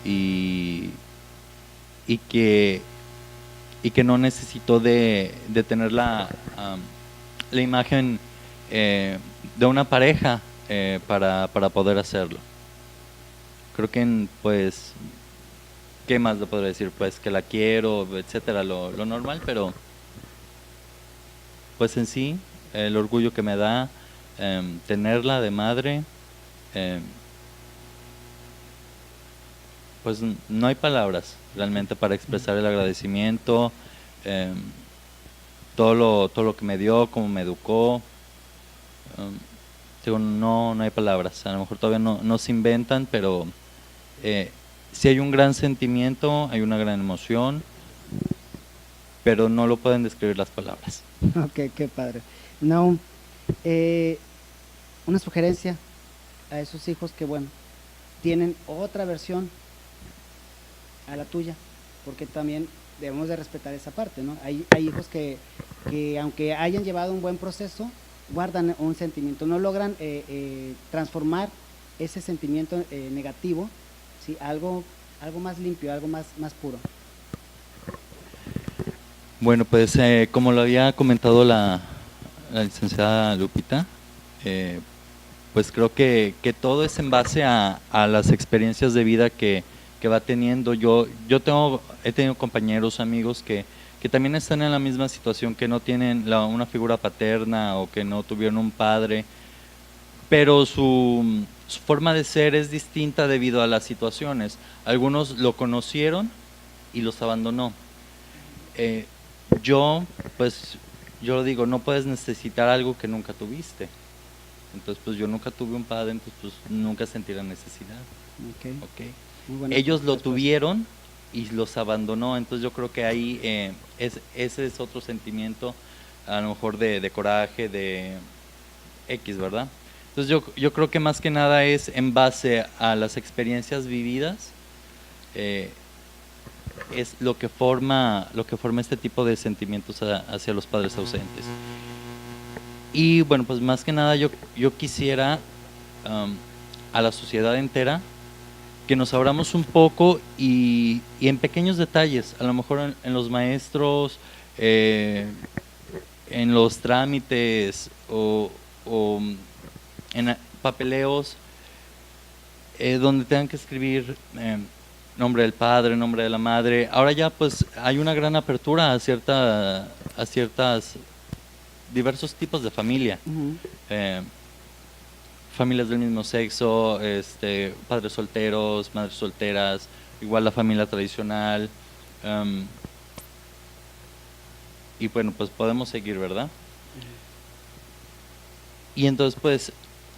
y que no necesitó de tener la imagen de una pareja para poder hacerlo. Creo que, pues, ¿qué más le podré decir? Pues que la quiero, etcétera, lo normal, pero pues en sí, el orgullo que me da tenerla de madre, pues no hay palabras realmente para expresar el agradecimiento, todo lo que me dio, cómo me educó. Digo, no hay palabras, a lo mejor todavía no se inventan, pero sí hay un gran sentimiento, hay una gran emoción, pero no lo pueden describir las palabras. Ok, qué padre. No, una sugerencia a esos hijos que, bueno, tienen otra versión a la tuya, porque también debemos de respetar esa parte, ¿no? Hay hijos que aunque hayan llevado un buen proceso, guardan un sentimiento, no logran transformar ese sentimiento negativo, ¿sí? algo más limpio, algo más puro. Bueno, pues como lo había comentado la licenciada Lupita, pues creo que todo es en base a las experiencias de vida que va teniendo. Yo he tenido compañeros, amigos que también están en la misma situación, que no tienen una figura paterna o que no tuvieron un padre, pero su forma de ser es distinta debido a las situaciones. Algunos lo conocieron y los abandonó. Yo lo digo, no puedes necesitar algo que nunca tuviste. Entonces, pues yo nunca tuve un padre, entonces pues nunca sentí la necesidad. Okay. Ellos lo tuvieron y los abandonó, entonces yo creo que ahí ese es otro sentimiento, a lo mejor de coraje, de X, ¿verdad? Entonces yo creo que más que nada es en base a las experiencias vividas, es lo que forma este tipo de sentimientos hacia los padres ausentes. Y bueno, pues más que nada yo quisiera a la sociedad entera que nos abramos un poco y en pequeños detalles, a lo mejor en los maestros, en los trámites o en papeleos, donde tengan que escribir nombre del padre, nombre de la madre. Ahora ya pues hay una gran apertura a ciertas diversos tipos de familia. Familias del mismo sexo, padres solteros, madres solteras, igual la familia tradicional, y bueno, pues podemos seguir, ¿verdad? Y entonces pues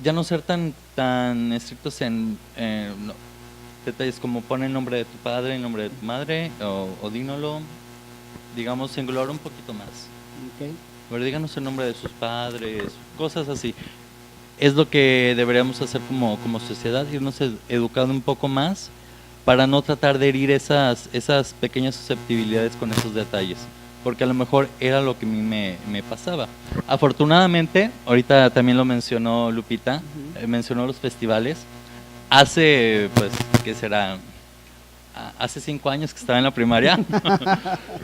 ya no ser tan estrictos en detalles como pon el nombre de tu padre, el nombre de tu madre, o dínoslo, digamos, singular un poquito más. Ok. A ver, díganos el nombre de sus padres, cosas así. Es lo que deberíamos hacer como sociedad, irnos educando un poco más para no tratar de herir esas pequeñas susceptibilidades con esos detalles, porque a lo mejor era lo que a mí me pasaba. Afortunadamente, ahorita también lo mencionó Lupita, mencionó los festivales. Hace, pues, ¿qué será? Hace 5 años que estaba en la primaria,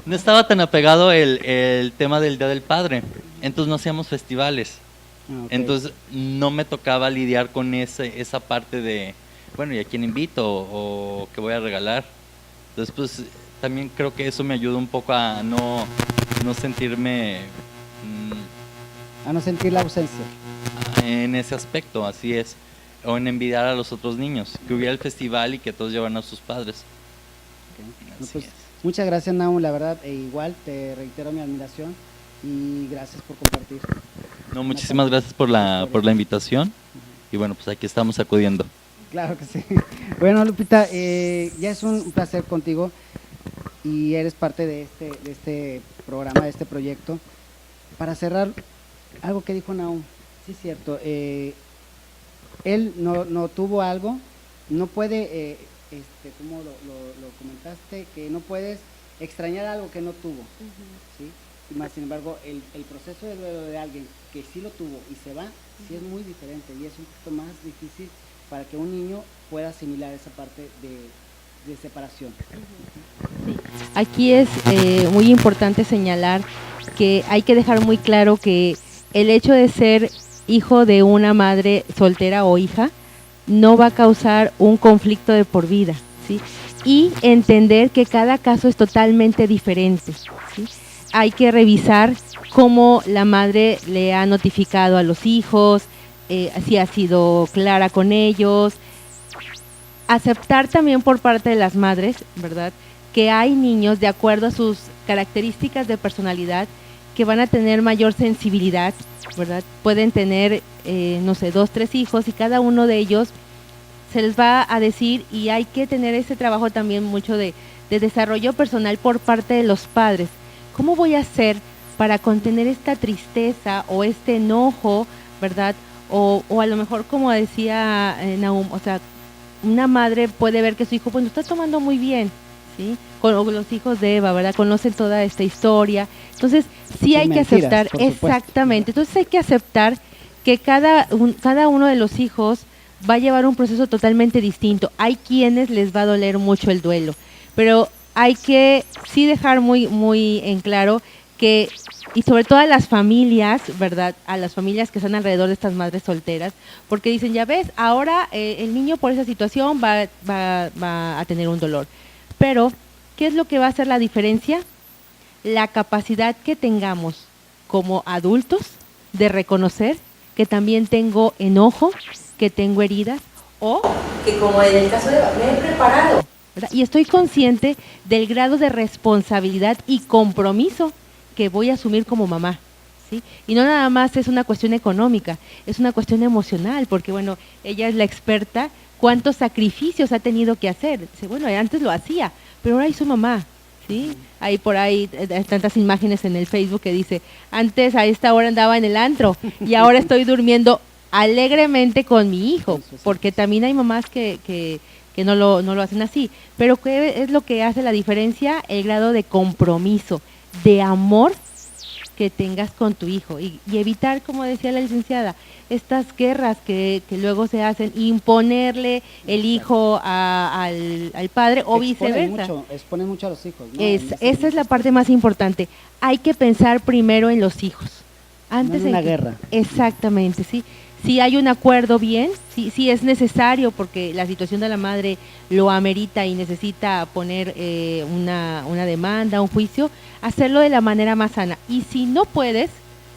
no estaba tan apegado el tema del Día del Padre, entonces no hacíamos festivales. Ok. Entonces no me tocaba lidiar con esa parte de, bueno, ¿y a quién invito? O ¿qué voy a regalar? Entonces, pues, también creo que eso me ayuda un poco a no sentirme A no sentir la ausencia. en ese aspecto, así es. O en envidiar a los otros niños, que hubiera el festival y que todos llevaran a sus padres. Ok. Así Pues, es. muchas gracias, Nahum, la verdad, igual te reitero mi admiración y gracias por compartir. No, muchísimas gracias por la invitación. Y bueno, pues aquí estamos acudiendo. Claro que sí. Bueno, Lupita, ya es un placer contigo y eres parte de este programa, de este proyecto. Para cerrar, algo que dijo Nahum, sí es cierto, él no tuvo algo, no puede, como lo comentaste, que no puedes extrañar algo que no tuvo, ¿sí? Y más sin embargo, el proceso de duelo de alguien que sí lo tuvo y se va, sí es muy diferente y es un poquito más difícil para que un niño pueda asimilar esa parte de separación. Aquí es muy importante señalar que hay que dejar muy claro que el hecho de ser hijo de una madre soltera o hija no va a causar un conflicto de por vida, ¿sí? Y entender que cada caso es totalmente diferente, ¿sí? Hay que revisar cómo la madre le ha notificado a los hijos, si ha sido clara con ellos. Aceptar también por parte de las madres, ¿verdad?, que hay niños de acuerdo a sus características de personalidad que van a tener mayor sensibilidad, ¿verdad? Pueden tener, 2, 3 hijos y cada uno de ellos se les va a decir, y hay que tener ese trabajo también mucho de desarrollo personal por parte de los padres. ¿Cómo voy a hacer para contener esta tristeza o este enojo, ¿verdad? O a lo mejor, como decía Nahum, o sea, una madre puede ver que su hijo pues lo está tomando muy bien, ¿sí? Con los hijos de Eva, ¿verdad? Conocen toda esta historia. Entonces, sí hay que aceptar, por supuesto. exactamente. Entonces hay que aceptar que cada uno de los hijos va a llevar un proceso totalmente distinto. Hay quienes les va a doler mucho el duelo, pero hay que sí dejar muy, muy en claro que, y sobre todo a las familias, ¿verdad?, a las familias que están alrededor de estas madres solteras, porque dicen, ya ves, ahora el niño por esa situación va a tener un dolor. Pero, ¿qué es lo que va a hacer la diferencia? La capacidad que tengamos como adultos de reconocer que también tengo enojo, que tengo heridas, o que como en el caso de Eva, me he preparado, ¿verdad? Y estoy consciente del grado de responsabilidad y compromiso que voy a asumir como mamá, ¿sí? Y no nada más es una cuestión económica, es una cuestión emocional, porque bueno, ella es la experta, cuántos sacrificios ha tenido que hacer. Dice, bueno, antes lo hacía, pero ahora es su mamá, ¿sí? Hay por ahí tantas imágenes en el Facebook que dice, antes a esta hora andaba en el antro y ahora estoy durmiendo alegremente con mi hijo, porque también hay mamás que no lo hacen así. Pero ¿qué es lo que hace la diferencia? El grado de compromiso, de amor que tengas con tu hijo y evitar, como decía la licenciada, estas guerras que luego se hacen, imponerle el hijo al padre o viceversa. Exponen mucho a los hijos, ¿no? Esa es la parte más importante. Hay que pensar primero en los hijos. Antes no en una que, guerra. Exactamente, sí. Si hay un acuerdo bien, si es necesario porque la situación de la madre lo amerita y necesita poner una demanda, un juicio, hacerlo de la manera más sana. Y si no puedes,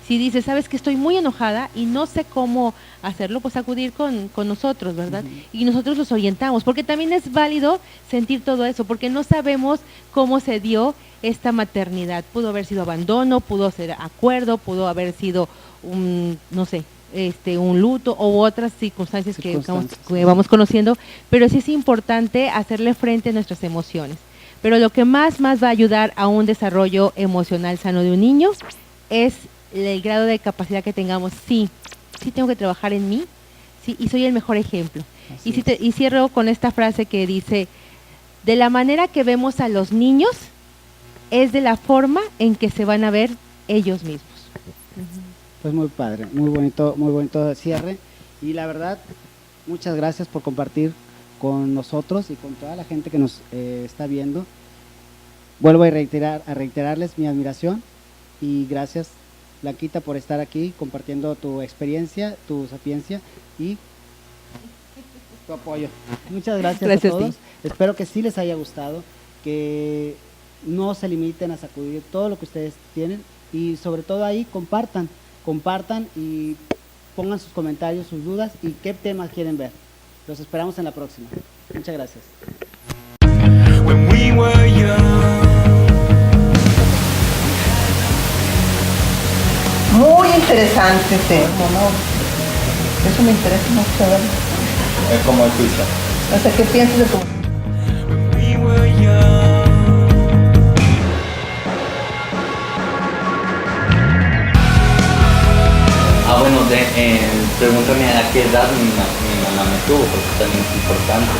si dices, sabes que estoy muy enojada y no sé cómo hacerlo, pues acudir con nosotros, ¿verdad? Y nosotros los orientamos, porque también es válido sentir todo eso, porque no sabemos cómo se dio esta maternidad. Pudo haber sido abandono, pudo ser acuerdo, pudo haber sido un, no sé, un luto u otras circunstancias que vamos conociendo, pero sí es importante hacerle frente a nuestras emociones. Pero lo que más va a ayudar a un desarrollo emocional sano de un niño es el grado de capacidad que tengamos. Sí tengo que trabajar en mí, sí, y soy el mejor ejemplo. Y cierro con esta frase que dice: de la manera que vemos a los niños es de la forma en que se van a ver ellos mismos. Pues muy padre, muy bonito cierre. Y la verdad, muchas gracias por compartir con nosotros y con toda la gente que nos está viendo. Vuelvo a reiterarles mi admiración y gracias, Blanquita, por estar aquí compartiendo tu experiencia, tu sapiencia y tu apoyo. Muchas gracias a todos. Espero que sí les haya gustado, que no se limiten a sacudir todo lo que ustedes tienen y sobre todo ahí compartan y pongan sus comentarios, sus dudas y qué temas quieren ver. Los esperamos en la próxima. Muchas gracias. When we were young. Muy interesante tema, ¿no? Eso me interesa mucho ver. Es como el juicio. No sé qué piensas de tu... When we were young. Bueno, pregúntame a qué edad mi mamá me tuvo, porque también es importante.